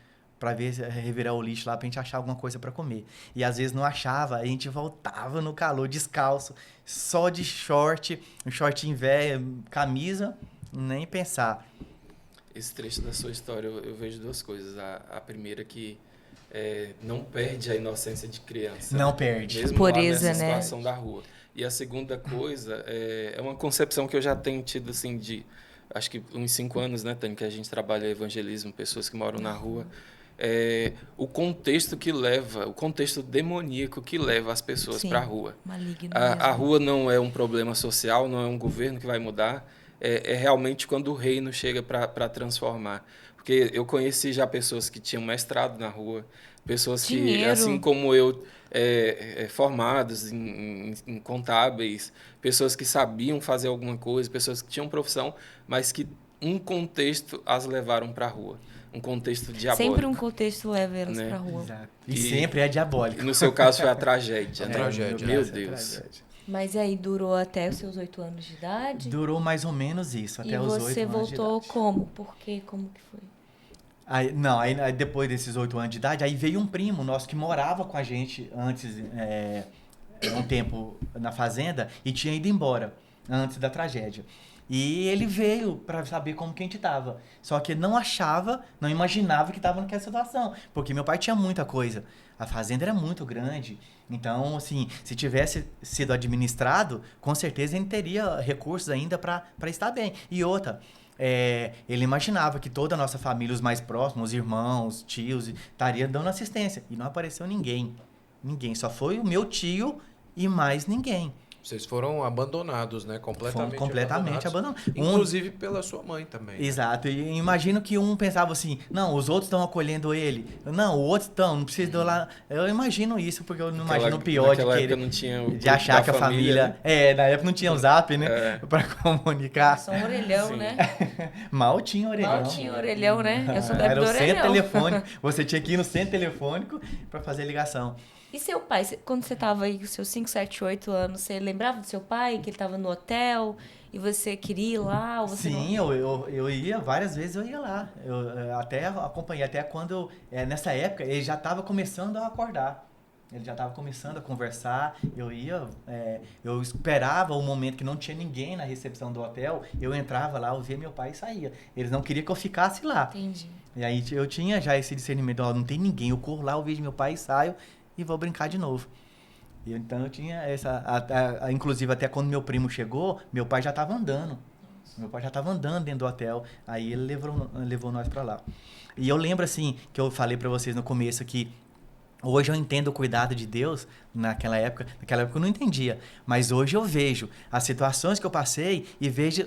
para revirar o lixo lá, pra gente achar alguma coisa para comer. E às vezes não achava, a gente voltava no calor, descalço, só de short, um shortinho velho, camisa, nem pensar. Esse trecho da sua história, eu vejo 2 coisas. A primeira que não perde a inocência de criança. Não perde. Mesmo Pureza, lá nessa né? situação da rua. E a segunda coisa é uma concepção que eu já tenho tido, assim, de... Acho que uns 5 anos, né, Tânia, que a gente trabalha evangelismo, pessoas que moram na rua. O contexto demoníaco que leva as pessoas para a rua. Maligno A rua não é um problema social, não é um governo que vai mudar. É realmente quando o reino chega para transformar. Porque eu conheci já pessoas que tinham mestrado na rua, pessoas que, assim como eu, formados em contábeis, pessoas que sabiam fazer alguma coisa, pessoas que tinham profissão, mas que um contexto as levaram para a rua. Um contexto diabólico. Sempre um contexto leva elas para a rua. Exato. E sempre é diabólico. E no seu caso foi a tragédia, né? Tragédia. Meu Deus. Mas aí durou até os seus 8 anos de idade? Durou mais ou menos isso, até os 8 anos de idade. E você voltou como? Por quê? Como que foi? Aí depois desses 8 anos de idade, aí veio um primo nosso que morava com a gente antes, um tempo na fazenda, e tinha ido embora antes da tragédia. E ele veio para saber como que a gente tava. Só que não imaginava que tava naquela situação. Porque meu pai tinha muita coisa. A fazenda era muito grande. Então, assim, se tivesse sido administrado, com certeza ele teria recursos ainda para estar bem. E outra, ele imaginava que toda a nossa família, os mais próximos, os irmãos, tios, estaria dando assistência. E não apareceu ninguém. Ninguém. Só foi o meu tio e mais ninguém. Vocês foram abandonados, né? Fomos completamente abandonados. Inclusive pela sua mãe também. Exato. E imagino que um pensava assim, não, os outros estão acolhendo ele. Não, o outro estão, não precisa ir lá. Eu imagino isso, porque eu não imagino o pior de querer, não tinha o de achar que a família... Na época não tinha o Zap, né? Pra comunicar. Só um orelhão, Sim. né? Mal tinha orelhão. Mal tinha orelhão, né? Eu sou da Era do o centro orelhão. telefônico. Você tinha que ir no centro telefônico pra fazer ligação. E seu pai, quando você tava aí com seus 5, 7, 8 anos, você lembrava do seu pai, que ele tava no hotel e você queria ir lá? Ou você Sim, não... eu ia, várias vezes eu ia lá. Eu até acompanhei, até quando, nessa época, ele já estava começando a acordar. Ele já estava começando a conversar, eu esperava o momento que não tinha ninguém na recepção do hotel, eu entrava lá, eu via meu pai e saía. Eles não queriam que eu ficasse lá. Entendi. E aí eu tinha já esse discernimento, não tem ninguém, eu corro lá, eu vejo meu pai e saio e vou brincar de novo. Então eu tinha inclusive até quando meu primo chegou, meu pai já estava andando. Meu pai já estava andando dentro do hotel, aí ele levou nós para lá. E eu lembro assim, que eu falei para vocês no começo que hoje eu entendo o cuidado de Deus, naquela época eu não entendia, mas hoje eu vejo as situações que eu passei e vejo,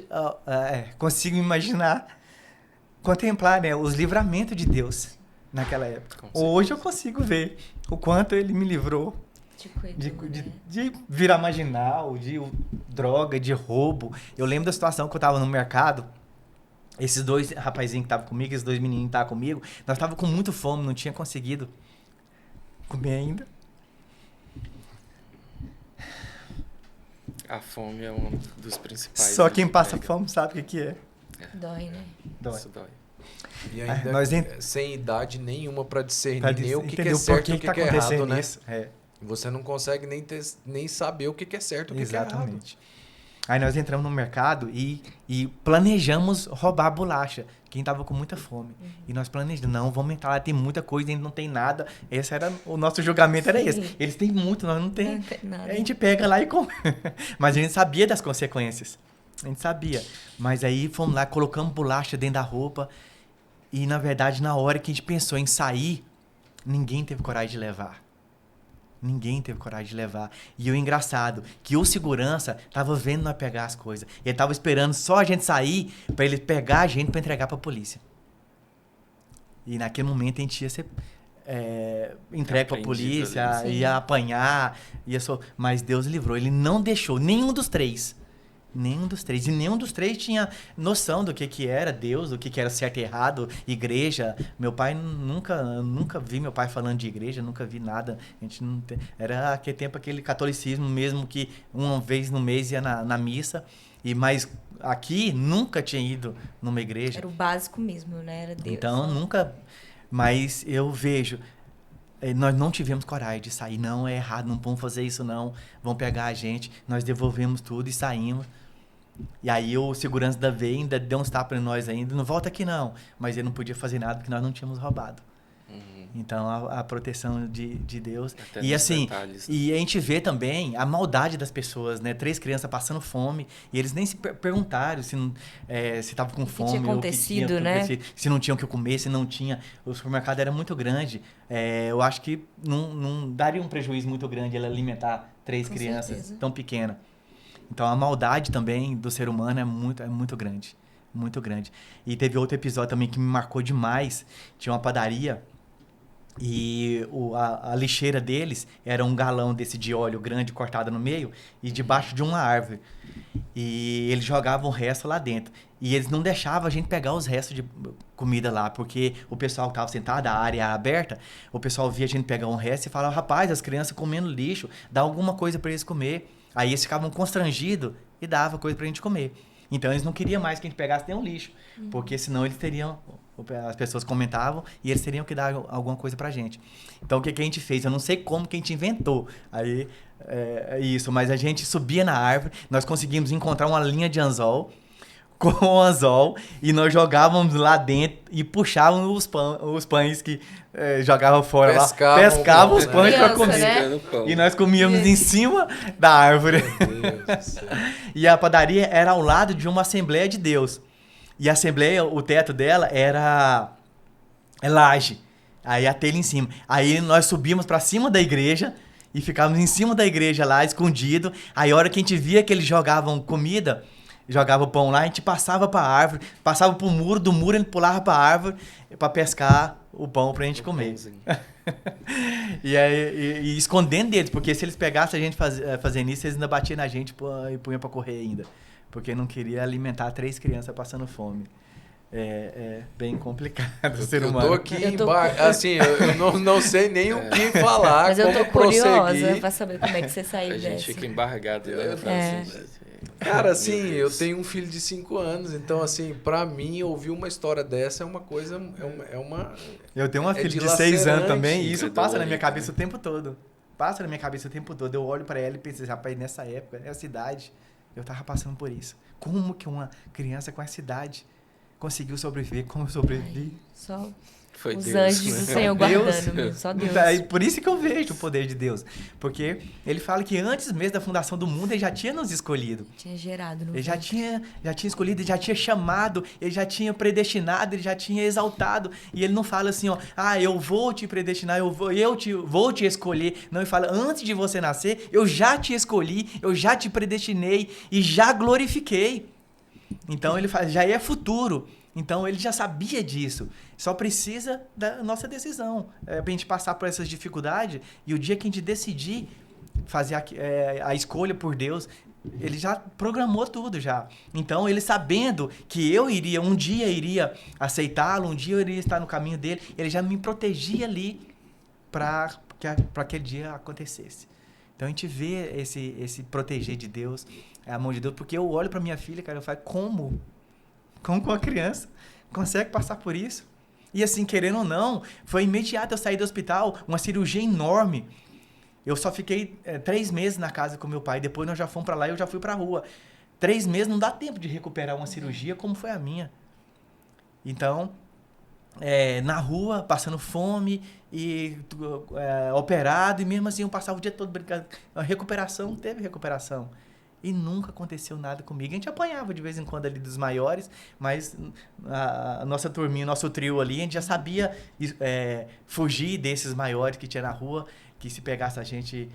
consigo imaginar, contemplar, né, os livramentos de Deus naquela época. Hoje eu consigo ver o quanto ele me livrou de virar marginal, de droga, de roubo. Eu lembro da situação que eu tava no mercado, esses dois rapazinhos que estavam comigo, esses dois menininhos que estavam comigo, nós tava com muita fome, não tinha conseguido comer ainda. A fome é um dos principais. Só quem passa fome sabe o que é. Dói, né? Dói. Isso dói. E ainda sem idade nenhuma para discernir nem o que é certo e o que é errado, né? Isso. Você não consegue nem saber o que é certo e o que é errado. Exatamente. Aí nós entramos no mercado e planejamos roubar a bolacha. Quem tava com muita fome. E nós planejamos, não, vamos entrar lá, tem muita coisa, ainda não tem nada. Esse era o nosso julgamento, era esse. Eles têm muito, nós não tem. Não tem nada. A gente pega lá e come. Mas a gente sabia das consequências. A gente sabia. Mas aí fomos lá, colocamos bolacha dentro da roupa. E, na verdade, na hora que a gente pensou em sair, ninguém teve coragem de levar. Ninguém teve coragem de levar. E o engraçado, que o segurança tava vendo nós pegar as coisas. Ele tava esperando só a gente sair para ele pegar a gente para entregar para a polícia. E naquele momento a gente ia ser entregue para a polícia, ali, ia apanhar, mas Deus livrou. Ele não deixou nenhum dos três. Nenhum dos três. E nenhum dos três tinha noção do que era Deus, do que era certo e errado, igreja. Meu pai nunca vi meu pai falando de igreja, nunca vi nada. A gente não era aquele tempo, aquele catolicismo mesmo que uma vez no mês ia na missa. Mas aqui nunca tinha ido numa igreja. Era o básico mesmo, né? Era Deus. Então nunca. Mas eu vejo. Nós não tivemos coragem de sair. Não, é errado, não vamos fazer isso não. Vão pegar a gente. Nós devolvemos tudo e saímos. E aí o segurança da veia ainda deu uns tapas em nós ainda. Não volta aqui não. Mas ele não podia fazer nada porque nós não tínhamos roubado. Então a proteção de Deus. Até E assim, detalhes, né? e a gente vê também a maldade das pessoas, né? 3 crianças passando fome e eles nem se perguntaram se estavam com fome, tinha acontecido, né? Se não tinham o que comer, se não tinha. O supermercado era muito grande. Eu acho que não daria um prejuízo muito grande ele alimentar 3 crianças certeza. tão pequenas. Então a maldade também do ser humano é muito grande. Muito grande. E teve outro episódio também que me marcou demais. Tinha uma padaria. E a lixeira deles era um galão desse de óleo grande cortado no meio e debaixo de uma árvore. E eles jogavam o resto lá dentro. E eles não deixavam a gente pegar os restos de comida lá, porque o pessoal que estava sentado, a área aberta, o pessoal via a gente pegar um resto e falava, rapaz, as crianças comendo lixo, dá alguma coisa para eles comer. Aí eles ficavam constrangidos e dava coisa pra gente comer. Então eles não queriam mais que a gente pegasse nenhum lixo, porque senão eles teriam, as pessoas comentavam e eles teriam que dar alguma coisa pra gente. Então o que a gente fez? Eu não sei como que a gente inventou aí isso, mas a gente subia na árvore, nós conseguimos encontrar uma linha de anzol com o anzol e nós jogávamos lá dentro e puxávamos os pães que jogavam fora pescavam os pães para comer. Né? E nós comíamos em cima da árvore. Meu Deus do céu. E a padaria era ao lado de uma Assembleia de Deus. E a Assembleia, o teto dela era laje. Aí a telha em cima. Aí nós subimos para cima da igreja e ficávamos em cima da igreja lá, escondido. Aí a hora que a gente via que eles jogavam comida, jogava pão lá, a gente passava pra árvore, passava pro muro, do muro ele pulava pra árvore pra pescar o pão pra gente comer. E aí, e escondendo deles, porque se eles pegassem a gente fazendo isso, eles ainda batiam na gente e punham pra correr ainda. Porque não queria alimentar 3 crianças passando fome. É bem complicado o ser humano. Eu tô aqui assim, eu não sei nem o que falar, mas eu tô como curiosa prosseguir. pra saber como é que você saiu A dessa. gente fica embargado. Cara, assim, eu tenho um filho de 5 anos, então, assim, pra mim, ouvir uma história dessa é uma coisa, Eu tenho uma filha de 6 anos também e isso passa na minha cabeça o tempo todo. Passa na minha cabeça o tempo todo. Eu olho pra ela e penso, rapaz, nessa época, nessa idade, eu tava passando por isso. Como que uma criança com essa idade conseguiu sobreviver como eu sobrevivi? Só Foi os Deus, anjos né? do Senhor guardando, só Deus. É por isso que eu vejo o poder de Deus. Porque ele fala que antes mesmo da fundação do mundo, ele já tinha nos escolhido. Tinha gerado. Ele já tinha escolhido, ele já tinha chamado, ele já tinha predestinado, ele já tinha exaltado. E ele não fala assim, ó, eu vou te predestinar, vou te escolher. Não, ele fala, antes de você nascer, eu já te escolhi, eu já te predestinei e já glorifiquei. Então ele fala, já é futuro. Então ele já sabia disso. Só precisa da nossa decisão. Pra gente passar por essas dificuldades e o dia que a gente decidir fazer a escolha por Deus, ele já programou tudo já. Então ele sabendo que um dia iria aceitá-lo, um dia eu iria estar no caminho dele, ele já me protegia ali para aquele dia acontecesse. Então a gente vê esse proteger de Deus, a mão de Deus, porque eu olho para minha filha, cara, eu falo, como uma criança consegue passar por isso? E assim, querendo ou não, foi imediato eu sair do hospital, uma cirurgia enorme. Eu só fiquei 3 meses na casa com meu pai, depois nós já fomos para lá e eu já fui para a rua. 3 meses não dá tempo de recuperar uma cirurgia como foi a minha. Então, na rua, passando fome, e operado, e mesmo assim eu passava o dia todo brincando. A recuperação, teve recuperação. E nunca aconteceu nada comigo. A gente apanhava de vez em quando ali dos maiores, mas a nossa turminha, nosso trio ali, a gente já sabia fugir desses maiores que tinha na rua, que se pegasse a gente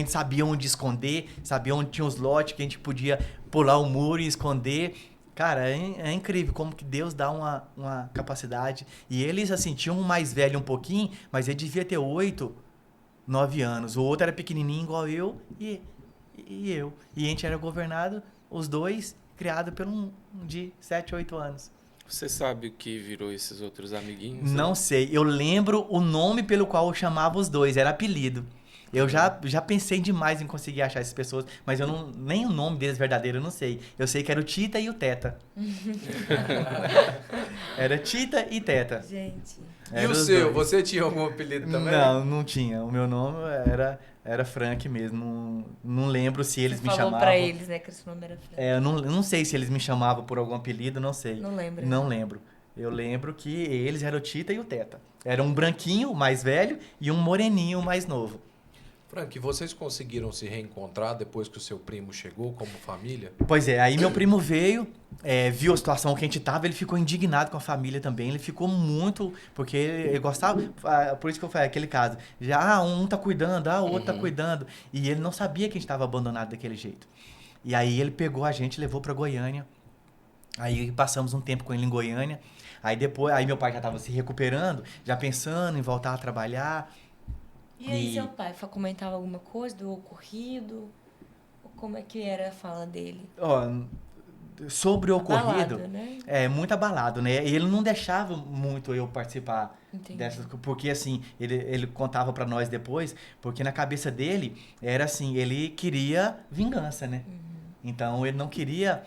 sabia onde esconder, sabia onde tinha os lotes, que a gente podia pular o muro e esconder. Cara, é incrível como que Deus dá uma capacidade. E eles, assim, tinham um mais velho um pouquinho, mas ele devia ter 8, 9 anos. O outro era pequenininho igual eu e eu. E a gente era governado, os dois, criado por um de 7, 8 anos. Você sabe o que virou esses outros amiguinhos? Não sei. Eu lembro o nome pelo qual eu chamava os dois. Era apelido. Eu já pensei demais em conseguir achar essas pessoas, mas nem o nome deles verdadeiro eu não sei. Eu sei que era o Tita e o Teta. Era Tita e Teta. Gente. E o seu? Você tinha algum apelido também? Não tinha. O meu nome era Frank mesmo. Não lembro se eles me chamavam. Falou pra eles, né, que esse nome era Frank. Eu não sei se eles me chamavam por algum apelido, não sei. Não lembro. Não lembro. Eu lembro que eles eram o Tita e o Teta. Era um branquinho, mais velho, e um moreninho, mais novo. Frank, vocês conseguiram se reencontrar depois que o seu primo chegou como família? Pois é, aí meu primo veio, viu a situação que a gente tava, ele ficou indignado com a família também, ele ficou muito, porque ele gostava, por isso que eu falei, aquele caso, já um tá cuidando, o outro tá cuidando, e ele não sabia que a gente tava abandonado daquele jeito. E aí ele pegou a gente, levou pra Goiânia, aí passamos um tempo com ele em Goiânia, aí meu pai já tava se recuperando, já pensando em voltar a trabalhar. E aí seu pai comentava alguma coisa do ocorrido? Como é que era a fala dele? Sobre o ocorrido, abalado, né? Muito abalado, né? Ele não deixava muito eu participar dessas, porque assim, ele contava pra nós depois, porque na cabeça dele era assim, ele queria vingança, né? Então ele não queria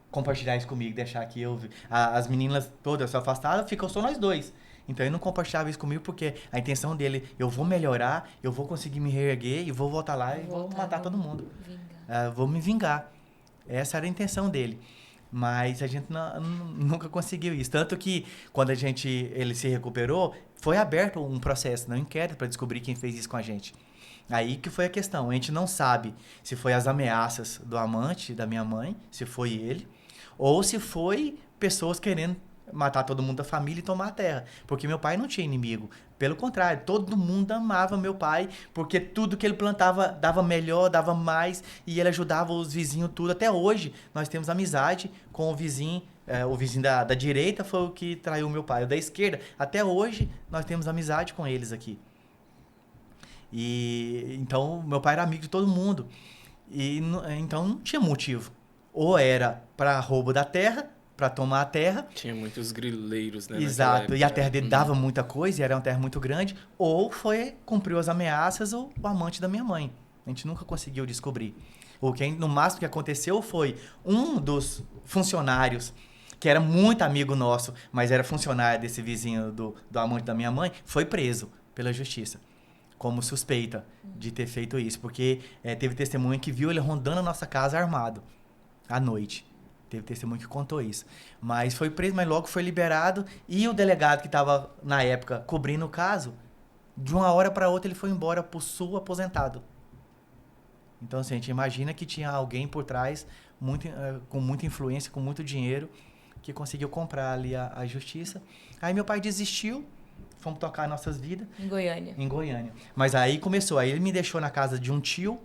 compartilhar isso comigo, deixar que as meninas todas se afastaram, ficam só nós dois. Então ele não compartilhava isso comigo porque a intenção dele, eu vou melhorar, eu vou conseguir me reerguer e vou voltar lá e vou matar todo mundo. Vou me vingar. Essa era a intenção dele. Mas a gente nunca conseguiu isso. Tanto que quando ele se recuperou, foi aberto um processo, um inquérito para descobrir quem fez isso com a gente. Aí que foi a questão. A gente não sabe se foi as ameaças do amante da minha mãe, se foi ele, ou se foi pessoas querendo matar todo mundo da família e tomar a terra. Porque meu pai não tinha inimigo. Pelo contrário, todo mundo amava meu pai, porque tudo que ele plantava dava melhor, dava mais, e ele ajudava os vizinhos tudo. Até hoje, nós temos amizade com o vizinho da direita foi o que traiu meu pai. O da esquerda, até hoje, nós temos amizade com eles aqui. E então, meu pai era amigo de todo mundo. E então não tinha motivo. Ou era para roubo da terra, para tomar a terra. Tinha muitos grileiros, né? Exato. E a terra dele dava muita coisa, e era uma terra muito grande. Ou cumpriu as ameaças o amante da minha mãe. A gente nunca conseguiu descobrir. No máximo que aconteceu foi um dos funcionários, que era muito amigo nosso, mas era funcionário desse vizinho do amante da minha mãe, foi preso pela justiça como suspeita de ter feito isso. Porque teve testemunha que viu ele rondando a nossa casa armado à noite. Teve testemunho que contou isso. Mas foi preso, mas logo foi liberado. E o delegado que estava, na época, cobrindo o caso, de uma hora para outra ele foi embora pro sul aposentado. Então, assim, a gente imagina que tinha alguém por trás com muita influência, com muito dinheiro, que conseguiu comprar ali a justiça. Aí meu pai desistiu, fomos tocar nossas vidas. Em Goiânia. Em Goiânia. Mas aí começou. Aí ele me deixou na casa de um tio,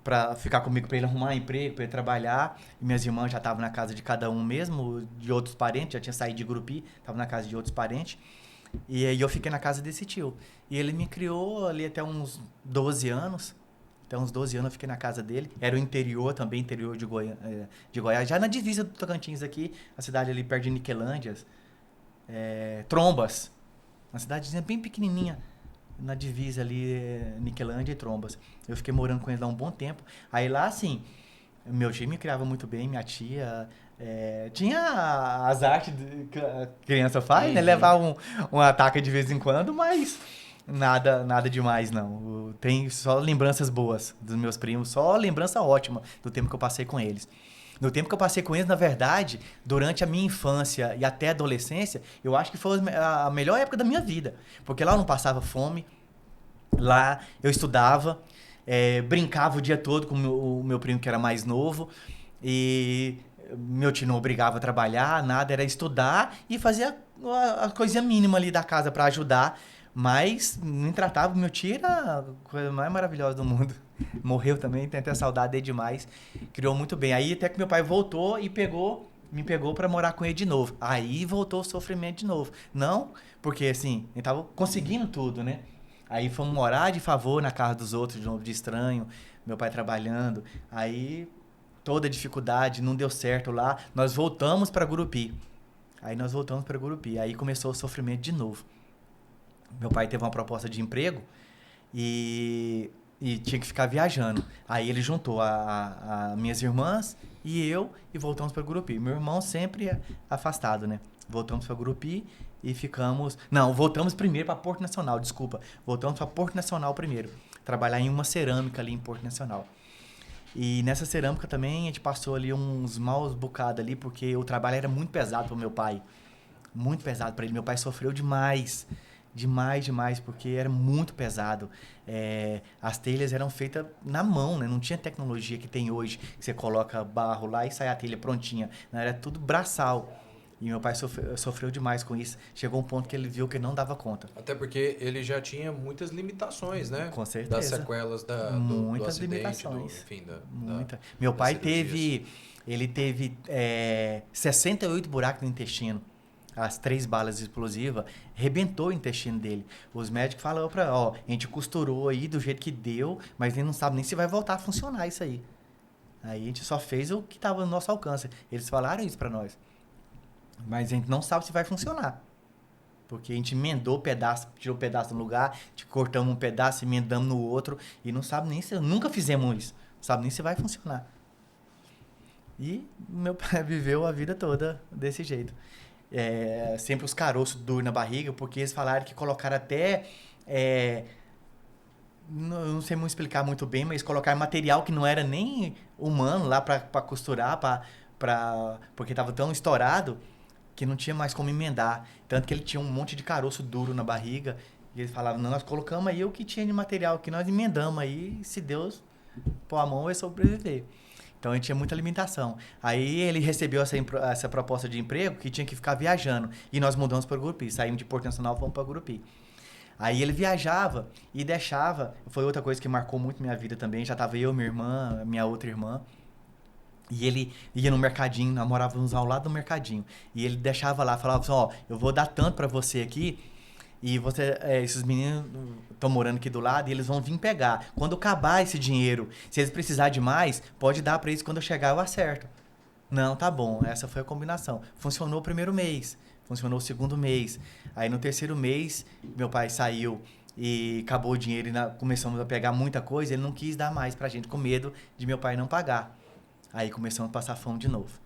para ficar comigo, para ele arrumar emprego, para ele trabalhar. E minhas irmãs já estavam na casa de cada um mesmo, de outros parentes, já tinha saído de Gurupi, estava na casa de outros parentes. E aí eu fiquei na casa desse tio. E ele me criou ali até uns 12 anos. Até uns 12 anos eu fiquei na casa dele. Era o interior também, interior de Goiás. Já na divisa do Tocantins aqui, a cidade ali perto de Niquelândias. Trombas. Uma cidadezinha bem pequenininha. Na divisa ali, Niquelândia e Trombas. Eu fiquei morando com ele lá um bom tempo. Aí lá, assim, meu tio me criava muito bem, minha tia... tinha as artes que a criança faz, né? Levar um ataque de vez em quando, mas nada demais, não. Tem só lembranças boas dos meus primos, só lembrança ótima do tempo que eu passei com eles. No tempo que eu passei com eles, na verdade, durante a minha infância e até adolescência, eu acho que foi a melhor época da minha vida. Porque lá eu não passava fome, lá eu estudava, brincava o dia todo com o meu primo que era mais novo, e meu tio não obrigava a trabalhar, nada, era estudar e fazer a coisinha mínima ali da casa para ajudar. Mas me tratava, meu tio era a coisa mais maravilhosa do mundo. Morreu também, tenho até saudade dele demais. Criou muito bem. Aí até que meu pai voltou e me pegou para morar com ele de novo. Aí voltou o sofrimento de novo. Não, porque assim, ele tava conseguindo tudo, né? Aí fomos morar de favor na casa dos outros, de novo, de estranho. Meu pai trabalhando. Aí toda a dificuldade, não deu certo lá. Nós voltamos para Gurupi. Aí começou o sofrimento de novo. Meu pai teve uma proposta de emprego e tinha que ficar viajando. Aí ele juntou a minhas irmãs e eu e voltamos para Gurupi. Meu irmão sempre afastado, né? Voltamos para Gurupi e ficamos... Não, voltamos primeiro para Porto Nacional, desculpa. Voltamos para Porto Nacional primeiro. Trabalhar em uma cerâmica ali em Porto Nacional. E nessa cerâmica também a gente passou ali uns maus bocados ali, porque o trabalho era muito pesado para o meu pai. Muito pesado para ele. Meu pai sofreu demais. Demais, porque era muito pesado. As telhas eram feitas na mão, né? Não tinha tecnologia que tem hoje, que você coloca barro lá e sai a telha prontinha. Não, era tudo braçal. E meu pai sofreu demais com isso. Chegou um ponto que ele viu que não dava conta. Até porque ele já tinha muitas limitações, né? Com certeza. Das sequelas do muitas acidente, limitações. Muita. Meu pai teve 68 buracos no intestino. As 3 balas explosivas rebentou o intestino dele. Os médicos falaram a gente costurou aí do jeito que deu, mas ele não sabe nem se vai voltar a funcionar isso aí. Aí a gente só fez o que estava no nosso alcance. Eles falaram isso para nós. Mas a gente não sabe se vai funcionar. Porque a gente emendou pedaço, tirou pedaço no lugar, cortamos um pedaço, emendamos no outro, e não sabe nem se... Nunca fizemos isso. Não sabe nem se vai funcionar. E meu pai viveu a vida toda desse jeito. Sempre os caroços duros na barriga, porque eles falaram que colocaram até... não sei muito explicar muito bem, mas colocaram material que não era nem humano lá para costurar, porque estava tão estourado que não tinha mais como emendar. Tanto que ele tinha um monte de caroço duro na barriga. E eles falavam, não, nós colocamos aí o que tinha de material, que nós emendamos aí, se Deus pôr a mão, vai sobreviver. Então, a gente tinha muita limitação. Aí, ele recebeu essa proposta de emprego que tinha que ficar viajando. E nós mudamos para Gurupi. Saímos de Porto Nacional e fomos para Gurupi. Aí, ele viajava e deixava... Foi outra coisa que marcou muito minha vida também. Já estava eu, minha irmã, minha outra irmã. E ele ia no mercadinho, nós morávamos ao lado do mercadinho. E ele deixava lá, falava assim, ó, eu vou dar tanto para você aqui... E esses meninos estão morando aqui do lado e eles vão vir pegar. Quando acabar esse dinheiro, se eles precisarem de mais, pode dar para eles, quando eu chegar eu acerto. Não, tá bom, essa foi a combinação. Funcionou o primeiro mês, funcionou o segundo mês. Aí no terceiro mês, meu pai saiu e acabou o dinheiro e começamos a pegar muita coisa. Ele não quis dar mais pra gente, com medo de meu pai não pagar. Aí começamos a passar fome de novo.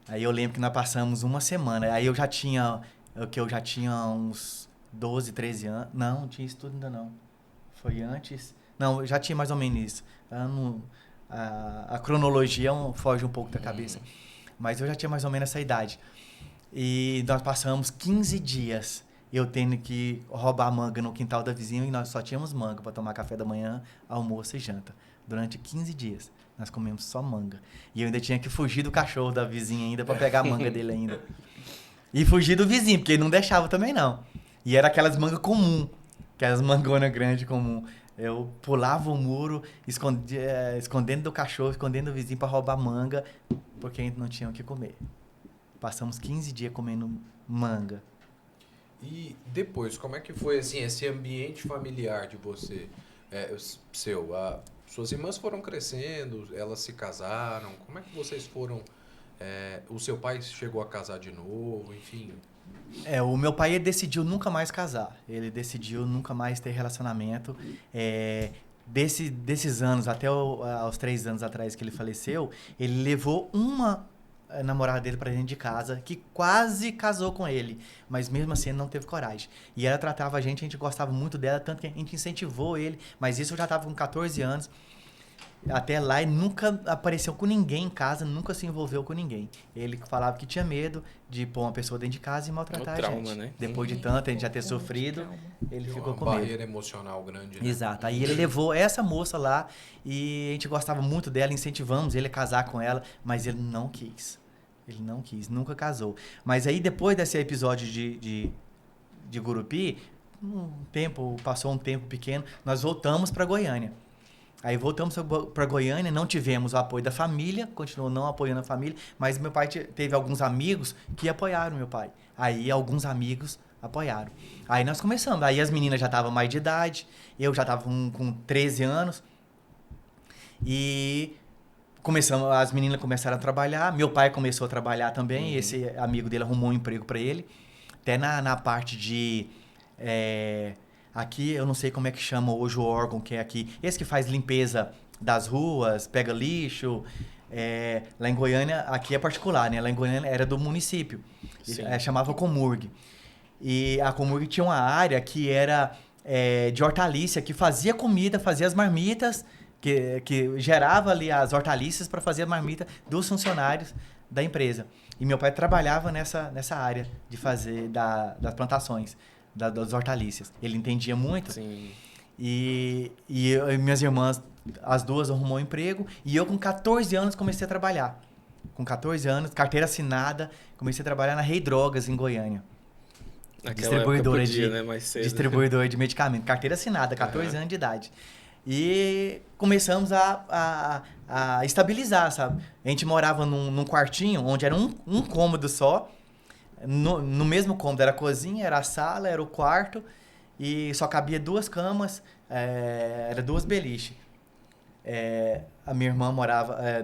Aí eu lembro que nós passamos uma semana. Aí eu já tinha uns... 12, 13 anos. Não tinha isso tudo ainda não. Foi antes. Não, eu já tinha mais ou menos isso. A cronologia foge um pouco da cabeça. Mas eu já tinha mais ou menos essa idade. E nós passamos 15 dias eu tendo que roubar manga no quintal da vizinha e nós só tínhamos manga para tomar café da manhã, almoço e janta. Durante 15 dias nós comemos só manga. E eu ainda tinha que fugir do cachorro da vizinha ainda para pegar a manga dele ainda. E fugir do vizinho, porque ele não deixava também não. E era aquelas mangas comum, aquelas mangonas grandes comum. Eu pulava o muro, escondendo do cachorro, escondendo do vizinho para roubar manga, porque a gente não tinha o que comer. Passamos 15 dias comendo manga. E depois, como é que foi assim, esse ambiente familiar de você? Suas irmãs foram crescendo, elas se casaram, como é que vocês foram... o seu pai chegou a casar de novo, enfim... O meu pai ele decidiu nunca mais casar. Ele decidiu nunca mais ter relacionamento. Desses anos, até aos 3 anos atrás que ele faleceu, ele levou uma namorada dele pra dentro de casa, que quase casou com ele. Mas mesmo assim ele não teve coragem. E ela tratava a gente gostava muito dela, tanto que a gente incentivou ele. Mas isso eu já tava com 14 anos. Até lá ele nunca apareceu com ninguém em casa, nunca se envolveu com ninguém. Ele falava que tinha medo de pôr uma pessoa dentro de casa e maltratar a gente. Né? Depois de tanto a gente já ter sofrido, ele ficou com medo. Uma barreira emocional grande, né? Exato. Aí ele levou essa moça lá e a gente gostava muito dela, incentivamos ele a casar com ela, mas ele não quis. Ele não quis, nunca casou. Mas aí depois desse episódio de Gurupi, passou um tempo pequeno, nós voltamos para Goiânia. Aí voltamos para Goiânia, não tivemos o apoio da família, continuou não apoiando a família, mas meu pai teve alguns amigos que apoiaram meu pai. Aí alguns amigos apoiaram. Aí nós começamos, aí as meninas já estavam mais de idade, eu já estava com 13 anos, e as meninas começaram a trabalhar, meu pai começou a trabalhar também, esse amigo dele arrumou um emprego para ele, até na parte de... Aqui, eu não sei como é que chama hoje o órgão que é aqui. Esse que faz limpeza das ruas, pega lixo. Lá em Goiânia, aqui é particular, né? Lá em Goiânia era do município. Chamava Comurg. E a Comurg tinha uma área que era de hortaliça, que fazia comida, fazia as marmitas, que gerava ali as hortaliças para fazer a marmita dos funcionários da empresa. E meu pai trabalhava nessa área de fazer das plantações. Das hortaliças. Ele entendia muito. Sim. E minhas irmãs, as duas arrumou um emprego. E eu, com 14 anos, comecei a trabalhar. Com 14 anos, carteira assinada, comecei a trabalhar na Rei Drogas, em Goiânia. Distribuidora né? Mais cedo. Distribuidora de medicamento. Carteira assinada, 14 anos de idade. E começamos a estabilizar, sabe? A gente morava num quartinho, onde era um cômodo só. No mesmo cômodo era a cozinha, era a sala, era o quarto e só cabia 2 camas, era 2 beliches. A minha irmã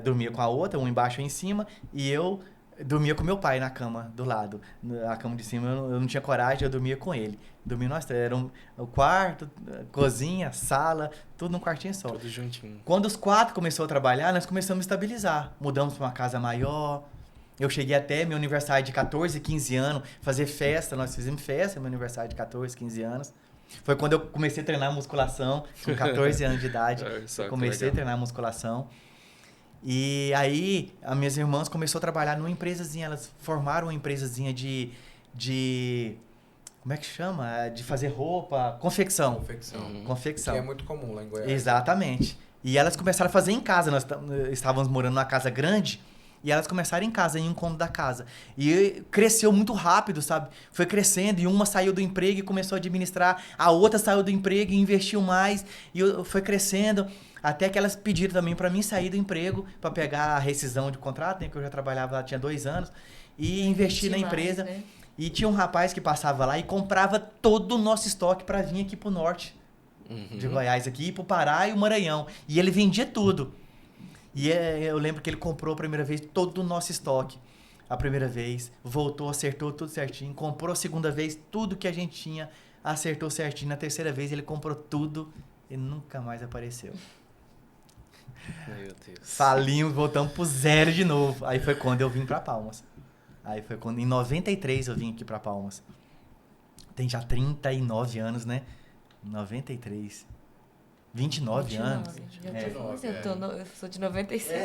dormia com a outra, um embaixo e em cima, e eu dormia com meu pai na cama do lado. A cama de cima eu não tinha coragem, eu dormia com ele. Dormia nós três, era o quarto, cozinha, sala, tudo num quartinho só. Tudo juntinho. Quando os 4 começou a trabalhar, nós começamos a estabilizar. Mudamos para uma casa maior. Eu cheguei até meu aniversário de 14, 15 anos, fazer festa. Nós fizemos festa no meu aniversário de 14, 15 anos. Foi quando eu comecei a treinar musculação, com 14 anos de idade. Comecei a treinar musculação. E aí, as minhas irmãs começaram a trabalhar numa empresazinha. Elas formaram uma empresazinha de como é que chama? De fazer roupa, confecção. Confecção. Que é muito comum lá em Goiás. Exatamente. E elas começaram a fazer em casa. Nós estávamos morando numa casa grande. E elas começaram em casa, em um cômodo da casa. E cresceu muito rápido, sabe? Foi crescendo e uma saiu do emprego e começou a administrar. A outra saiu do emprego e investiu mais. E foi crescendo. Até que elas pediram também para mim sair do emprego para pegar a rescisão de contrato, né? Que eu já trabalhava lá, tinha 2 anos. E investir na empresa. Né? E tinha um rapaz que passava lá e comprava todo o nosso estoque para vir aqui pro norte de Goiás, aqui, pro Pará e o Maranhão. E ele vendia tudo. E eu lembro que ele comprou a primeira vez todo o nosso estoque. A primeira vez, voltou, acertou tudo certinho. Comprou a segunda vez, tudo que a gente tinha, acertou certinho. Na terceira vez, ele comprou tudo e nunca mais apareceu. Meu Deus. Falimos, voltamos pro zero de novo. Aí foi quando eu vim pra Palmas. Aí foi quando, em 93, eu vim aqui pra Palmas. Tem já 39 anos, né? 93. 29 anos. Eu sou de 96.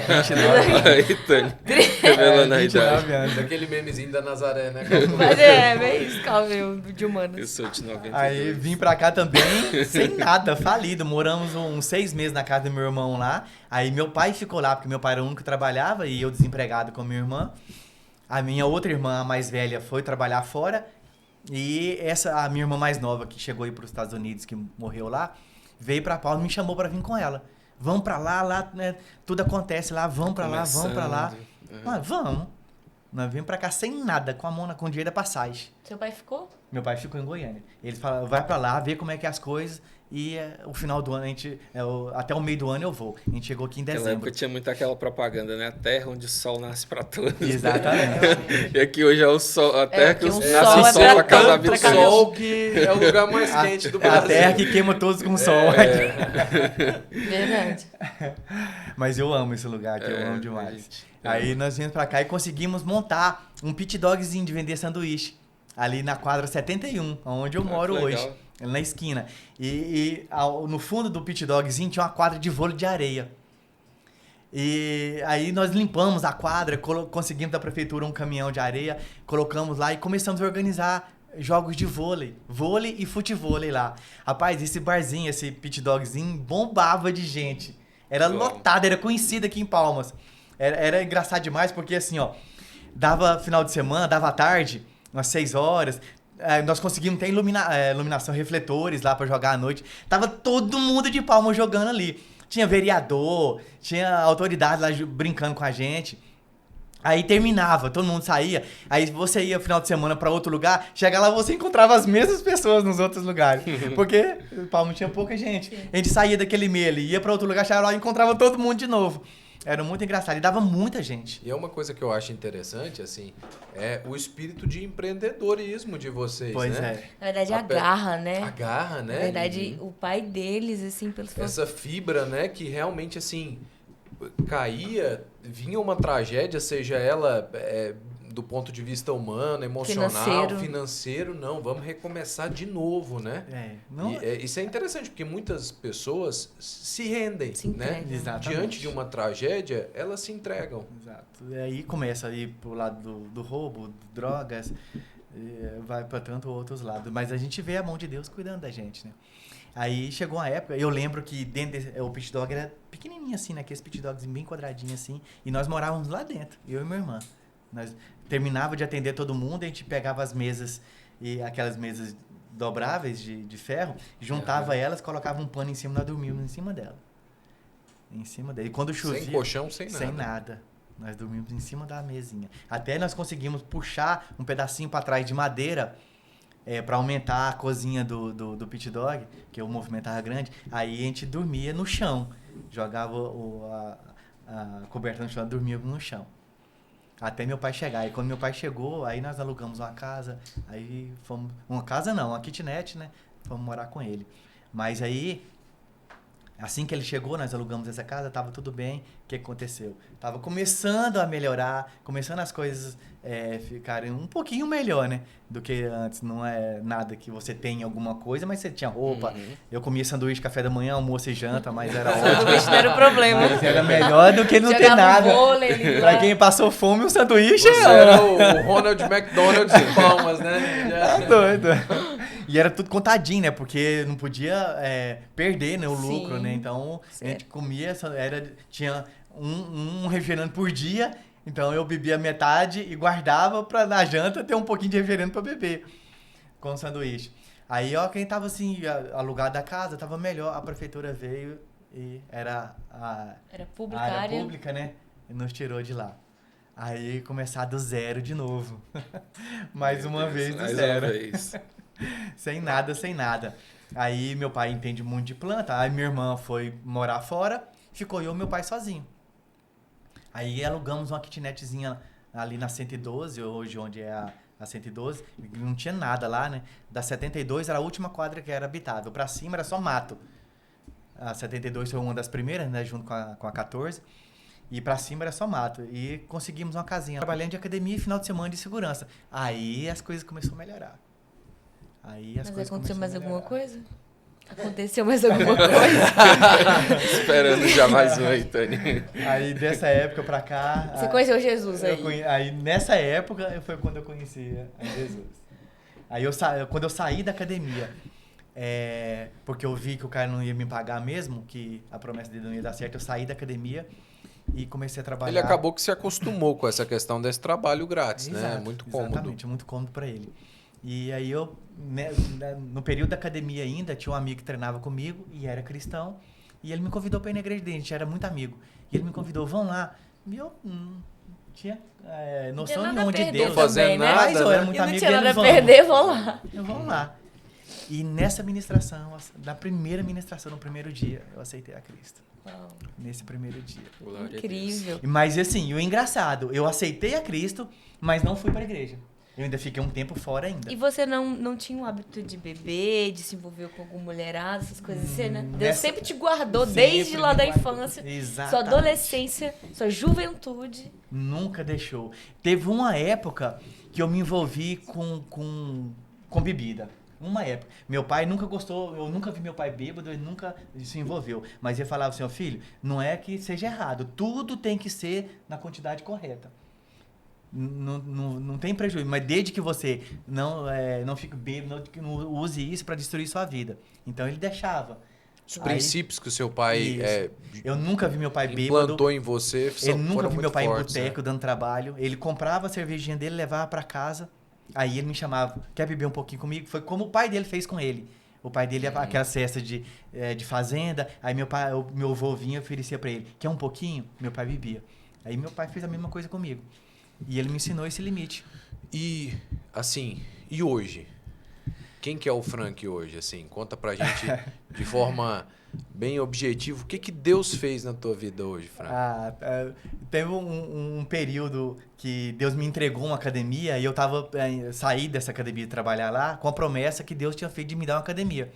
29. Aí, Tânia, revelando a idade. 29 anos. Daquele memezinho da Nazaré, né? Mas bem isso, Calvin, de humanos. Eu sou de 92. Aí vim pra cá também, sem nada, falido. Moramos uns 6 meses na casa do meu irmão lá. Aí meu pai ficou lá, porque meu pai era o único que trabalhava e eu desempregado com a minha irmã. A minha outra irmã, a mais velha, foi trabalhar fora. E a minha irmã mais nova, que chegou aí pros Estados Unidos, que morreu lá, veio pra Palmas e me chamou pra vir com ela. Vamos pra lá, né, tudo acontece lá, vamos pra lá, vamos pra lá. Mas vamos. Nós viemos pra cá sem nada, com a mão com o dinheiro da passagem. Seu pai ficou? Meu pai ficou em Goiânia. Ele falou, vai pra lá, vê como é que é as coisas. E o final do ano, até o meio do ano eu vou. A gente chegou aqui em Naquela dezembro. época tinha muito aquela propaganda, né? A terra onde o sol nasce pra todos. Exatamente. E aqui hoje é o sol, a terra que um nasce sol o é sol pra pra cada todos, pessoa. pra cada Sol que é o lugar mais quente do É a Brasil. terra que queima todos com o sol. Verdade. Mas eu amo esse lugar aqui, eu amo demais. Aí nós viemos pra cá e conseguimos montar um pit dogzinho de vender sanduíche. Ali na quadra 71, onde eu moro hoje. Na esquina. E no fundo do pit dogzinho tinha uma quadra de vôlei de areia. E aí nós limpamos a quadra, conseguimos da prefeitura um caminhão de areia, colocamos lá e começamos a organizar jogos de vôlei e futevôlei lá. Rapaz, esse barzinho, esse pit dogzinho bombava de gente. Era lotado, era conhecido aqui em Palmas. Era engraçado demais porque assim, ó, dava final de semana, dava tarde, umas 6 horas... nós conseguimos ter iluminação, refletores lá pra jogar à noite. Tava todo mundo de Palmas jogando ali. Tinha vereador, tinha autoridade lá brincando com a gente. Aí terminava, todo mundo saía. Aí você ia final de semana pra outro lugar, chega lá você encontrava as mesmas pessoas nos outros lugares. Porque Palmas tinha pouca gente. A gente saía daquele meio ali, ia pra outro lugar, chegava lá e encontrava todo mundo de novo. Era muito engraçado e dava muita gente. E é uma coisa que eu acho interessante, assim, é o espírito de empreendedorismo de vocês, Pois né? Na verdade, a garra, né? A garra, né? Na verdade, o pai deles, assim, pelos... Essa fibra, né, que realmente, assim, caía, vinha uma tragédia, seja ela do ponto de vista humano, emocional, financeiro, não, vamos recomeçar de novo, né? Isso é interessante, porque muitas pessoas se rendem, né? Exatamente. Diante de uma tragédia, elas se entregam. Exato. E aí começa a ir pro lado do roubo, drogas, vai para tanto outros lados. Mas a gente vê a mão de Deus cuidando da gente, né? Aí chegou uma época, eu lembro que dentro o pit dog era pequenininho assim, né? Aqueles pit dogs bem quadradinho assim, e nós morávamos lá dentro, eu e minha irmã. Nós terminava de atender todo mundo, a gente pegava as mesas, e aquelas mesas dobráveis de ferro, juntava elas, colocava um pano em cima e nós dormíamos em cima dela. Em cima dela. E quando chovia... Sem colchão, sem nada. Sem nada. Nós dormimos em cima da mesinha. Até nós conseguimos puxar um pedacinho para trás de madeira para aumentar a cozinha do pit dog, que o movimento estava grande. Aí a gente dormia no chão. Jogava a coberta no chão, dormíamos no chão. Até meu pai chegar. E quando meu pai chegou, aí nós alugamos uma casa. Aí fomos... Uma casa não, uma kitnet, né? Fomos morar com ele. Mas aí, assim que ele chegou, nós alugamos essa casa, tava tudo bem. O que aconteceu? Tava começando a melhorar, começando as coisas ficarem um pouquinho melhor, né? Do que antes. Não é nada que você tem alguma coisa, mas você tinha roupa. Eu comia sanduíche, café da manhã, almoço e janta, mas era ótimo. Sanduíche não era o problema. Mas era melhor do que não ter nada. Vôlei, Pra quem passou fome, o sanduíche Você era o Ronald McDonald de Palmas, né? Tá doido. E era tudo contadinho, né? Porque não podia perder, né, o lucro, Sim. né? Então, a gente comia, tinha um refrigerante por dia, então eu bebia metade e guardava pra na janta ter um pouquinho de refrigerante pra beber com o sanduíche. Aí, ó, quem tava assim, alugado a casa, tava melhor. A prefeitura veio e era Era pública, a área pública, né? E nos tirou de lá. Aí começar do zero de novo. Mais uma vez do zero. Sem nada. Aí meu pai entende muito de planta. Aí minha irmã foi morar fora. Ficou eu e meu pai sozinho. Aí alugamos uma kitnetzinha ali na 112, hoje onde é a 112. Não tinha nada lá, né? Da 72 era a última quadra que era habitável. Pra cima era só mato. A 72 foi uma das primeiras, né? Junto com a 14. E pra cima era só mato. E conseguimos uma casinha. Trabalhando de academia e final de semana de segurança. Aí as coisas começaram a melhorar. Mas aconteceu mais alguma coisa? Aconteceu mais alguma coisa? Esperando já mais um aí, Tânia. Aí dessa época pra cá... Você conheceu Jesus aí? Aí nessa época foi quando eu conheci a Jesus. Aí quando eu saí da academia, porque eu vi que o cara não ia me pagar mesmo, que a promessa dele não ia dar certo, eu saí da academia e comecei a trabalhar. Ele acabou que se acostumou com essa questão desse trabalho grátis, Exato, né? Muito cômodo. Exatamente, muito cômodo pra ele. E aí eu, no período da academia ainda, tinha um amigo que treinava comigo e era cristão. E ele me convidou pra ir na igreja dele, a gente era muito amigo. E ele me convidou, vão lá. E eu não tinha noção nenhuma de Deus. Não fazendo nada, mas eu era né? muito Eu não amigo tinha dele, nada a perder, vou lá. Vamos lá. E nessa ministração, na primeira ministração, no primeiro dia, eu aceitei a Cristo. Uau. Nesse primeiro dia. Incrível. Mas assim, o engraçado, eu aceitei a Cristo, mas não fui pra igreja. Eu ainda fiquei um tempo fora ainda. E você não tinha o hábito de beber, de se envolver com alguma mulherada, essas coisas assim, né? Deus sempre te guardou desde lá da infância. Exatamente. Sua adolescência, sua juventude. Nunca deixou. Teve uma época que eu me envolvi com bebida. Uma época. Meu pai nunca gostou, eu nunca vi meu pai bêbado, ele nunca se envolveu. Mas ele falava assim, ó, filho, não é que seja errado, tudo tem que ser na quantidade correta. Não tem prejuízo, mas desde que você não fique bêbado, não use isso para destruir sua vida. Então ele deixava. Os princípios que o seu pai eu nunca vi meu pai bêbado. Implantou em você. Eu nunca vi meu pai fortes, em boteco dando trabalho. Ele comprava a cervejinha dele, levava para casa. Aí ele me chamava, quer beber um pouquinho comigo? Foi como o pai dele fez com ele. O pai dele, aquela cesta de fazenda, aí meu avô vinha e oferecia para ele, quer um pouquinho? Meu pai bebia. Aí meu pai fez a mesma coisa comigo. E ele me ensinou esse limite. E, assim, e hoje? Quem que é o Frank hoje? Assim, conta pra gente de forma bem objetiva. O que Deus fez na tua vida hoje, Frank? Teve um período que Deus me entregou uma academia e eu saí dessa academia de trabalhar lá com a promessa que Deus tinha feito de me dar uma academia.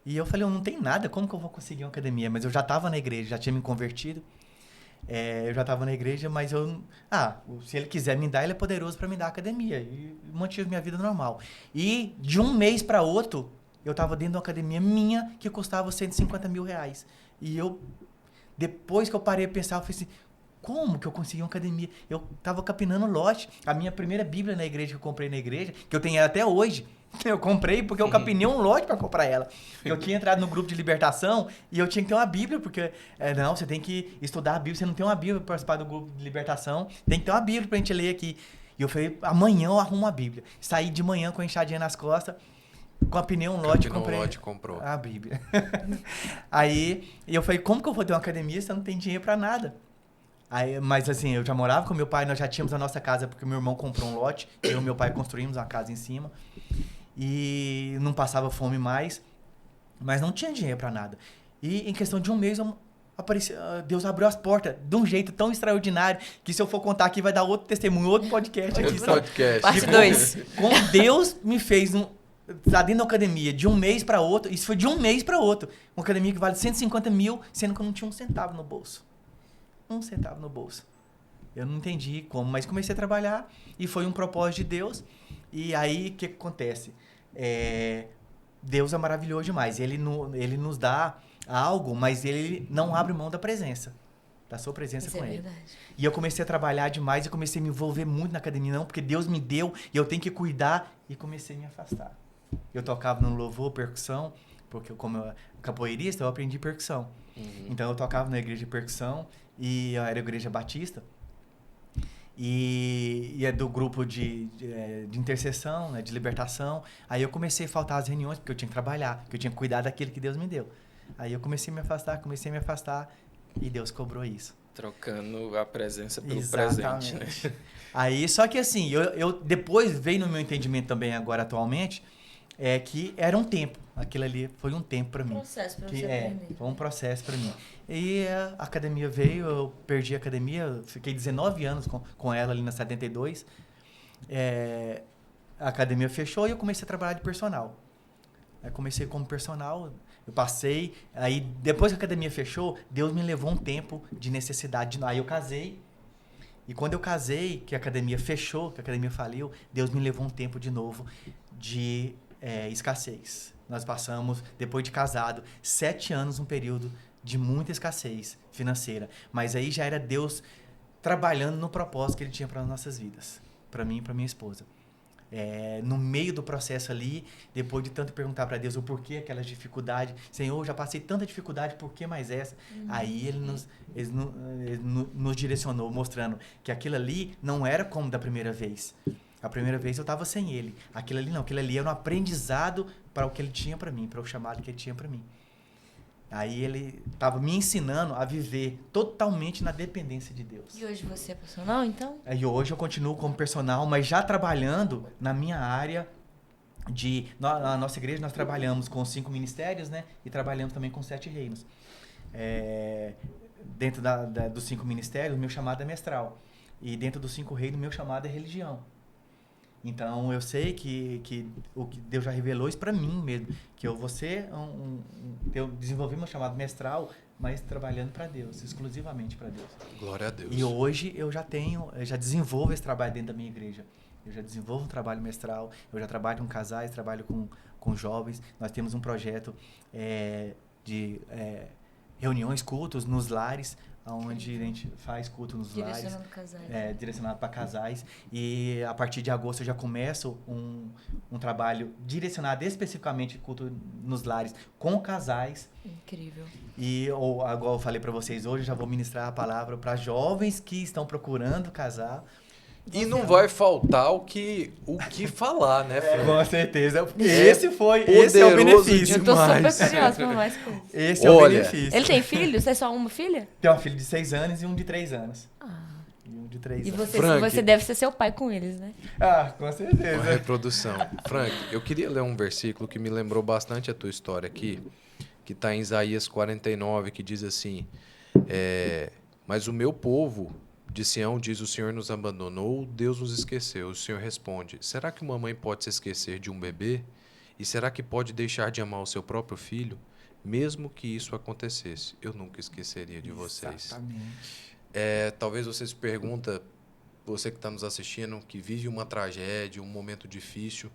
E eu falei, eu não tenho nada, como que eu vou conseguir uma academia? Mas eu já estava na igreja, já tinha me convertido. Eu já estava na igreja, mas se ele quiser me dar, ele é poderoso para me dar a academia. E mantive minha vida normal. E de um mês para outro, eu estava dentro de uma academia minha que custava 150 mil reais. E depois que eu parei a pensar, eu falei assim, como que eu consegui uma academia? Eu estava capinando lote. A minha primeira Bíblia na igreja que eu comprei na igreja, que eu tenho ela até hoje, eu comprei porque eu capinei um lote para comprar ela. Eu tinha entrado no grupo de libertação e eu tinha que ter uma Bíblia, porque você tem que estudar a Bíblia, você não tem uma Bíblia para participar do grupo de libertação, tem que ter uma Bíblia pra gente ler aqui. E eu falei, amanhã eu arrumo uma Bíblia. Saí de manhã com a enxadinha nas costas, capinei um lote e comprei a Bíblia. Aí eu falei, como que eu vou ter uma academia se eu não tenho dinheiro para nada? Mas assim, eu já morava com meu pai, nós já tínhamos a nossa casa, porque meu irmão comprou um lote, eu e meu pai construímos uma casa em cima. E não passava fome mais, mas não tinha dinheiro para nada. E em questão de um mês, Deus abriu as portas de um jeito tão extraordinário que se eu for contar aqui vai dar outro testemunho, outro podcast aqui. Parte 2. Como Deus me fez tá dentro da academia de um mês para outro, isso foi de um mês para outro. Uma academia que vale 150 mil, sendo que eu não tinha um centavo no bolso. Um centavo no bolso. Eu não entendi como, mas comecei a trabalhar e foi um propósito de Deus. E aí, o que acontece? Deus é maravilhoso demais. Ele nos dá algo, mas ele não abre mão da presença. Da sua presença com ele. Verdade. E eu comecei a trabalhar demais e comecei a me envolver muito na academia. Não, porque Deus me deu e eu tenho que cuidar. E comecei a me afastar. Eu tocava no louvor, percussão, porque como eu capoeirista, eu aprendi percussão. Então eu tocava na igreja de percussão e eu era igreja batista. E é do grupo de intercessão, né, de libertação. Aí eu comecei a faltar às reuniões, porque eu tinha que trabalhar, porque eu tinha que cuidar daquilo que Deus me deu. Aí eu comecei a me afastar, e Deus cobrou isso. Trocando a presença pelo Exatamente. presente, né? Aí, só que assim, eu depois veio no meu entendimento também agora atualmente, que era um tempo. Aquilo ali foi um tempo para mim. Um processo para você aprender. Foi um processo para mim. E a academia veio, eu perdi a academia, fiquei 19 anos com ela ali na 72. A academia fechou e eu comecei a trabalhar de personal. Aí comecei como personal, eu passei, aí depois que a academia fechou, Deus me levou um tempo de necessidade. Aí eu casei, e quando eu casei, que a academia fechou, que a academia faliu, Deus me levou um tempo de novo de escassez. Nós passamos, depois de casado, 7 anos, um período de muita escassez financeira. Mas aí já era Deus trabalhando no propósito que Ele tinha para as nossas vidas. Para mim e para minha esposa. No meio do processo ali, depois de tanto perguntar para Deus o porquê aquelas dificuldades, Senhor, eu já passei tanta dificuldade, por que mais essa? Aí Ele nos direcionou, mostrando que aquilo ali não era como da primeira vez. A primeira vez eu estava sem Ele. Aquilo ali não, aquilo ali era um aprendizado para o que Ele tinha para mim, para o chamado que Ele tinha para mim. Aí Ele estava me ensinando a viver totalmente na dependência de Deus. E hoje você é personal, então? E hoje eu continuo como personal, mas já trabalhando na minha área na nossa igreja nós trabalhamos com 5 ministérios, né? E trabalhamos também com 7 reinos. Dentro dos 5 ministérios, o meu chamado é mestral. E dentro dos 5 reinos, o meu chamado é religião. Então, eu sei que o que Deus já revelou isso para mim mesmo. Que eu vou ser eu desenvolvi meu chamado mestral, mas trabalhando para Deus, exclusivamente para Deus. Glória a Deus. E hoje eu já desenvolvo esse trabalho dentro da minha igreja. Eu já desenvolvo um trabalho mestral, eu já trabalho com casais, trabalho com jovens. Nós temos um projeto de reuniões, cultos nos lares, onde a gente faz culto nos lares. Casais. Direcionado para casais. E a partir de agosto eu já começo um trabalho direcionado especificamente culto nos lares com casais. Incrível. E agora eu falei para vocês hoje, eu já vou ministrar a palavra para jovens que estão procurando casar. E não vai faltar o que falar, né, Fran? Com certeza. Esse é o benefício. Eu tô super curiosa com mais coisas. Esse é o benefício. Ele tem filhos? Você é só uma filha? Tem uma filha de 6 anos e um de 3 anos. E um de 3 anos. Frank, você deve ser seu pai com eles, né? Com certeza. Uma reprodução. Frank, eu queria ler um versículo que me lembrou bastante a tua história aqui, que está em Isaías 49, que diz assim, mas o meu povo de Sião, diz, o Senhor nos abandonou, Deus nos esqueceu. O Senhor responde, será que uma mãe pode se esquecer de um bebê? E será que pode deixar de amar o seu próprio filho? Mesmo que isso acontecesse, eu nunca esqueceria de vocês. Exatamente. Talvez você se pergunta, você que está nos assistindo, que vive uma tragédia, um momento difícil,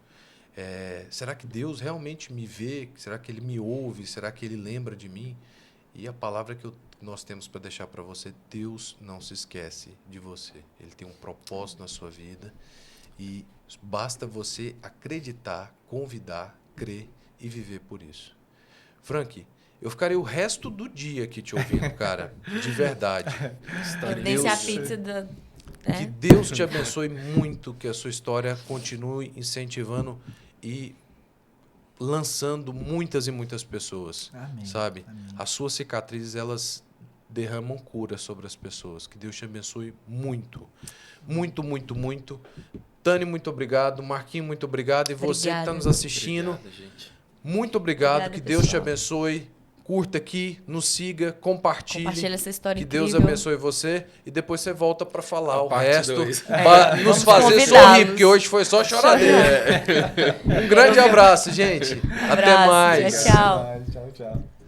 será que Deus realmente me vê? Será que Ele me ouve? Será que Ele lembra de mim? E a palavra que nós temos para deixar para você, Deus não se esquece de você. Ele tem um propósito na sua vida e basta você acreditar, convidar, crer e viver por isso. Frank, eu ficarei o resto do dia aqui te ouvindo, cara, de verdade. Desce a pizza que Deus te abençoe muito, que a sua história continue incentivando e lançando muitas e muitas pessoas. Amém. Sabe? Amém. As suas cicatrizes, elas derramam cura sobre as pessoas. Que Deus te abençoe muito. Muito, muito, muito. Tânia, muito obrigado. Marquinhos, muito obrigado. E você que está nos assistindo, muito obrigado. Obrigada, que Deus pessoal. te abençoe. Curta aqui, nos siga, compartilhe. Compartilha essa história que incrível. Deus abençoe você. E depois você volta para falar o resto. Para Para nos fazer sorrir, porque hoje foi só choradeira. Um grande abraço, gente. Até mais. Tchau. Tchau, tchau.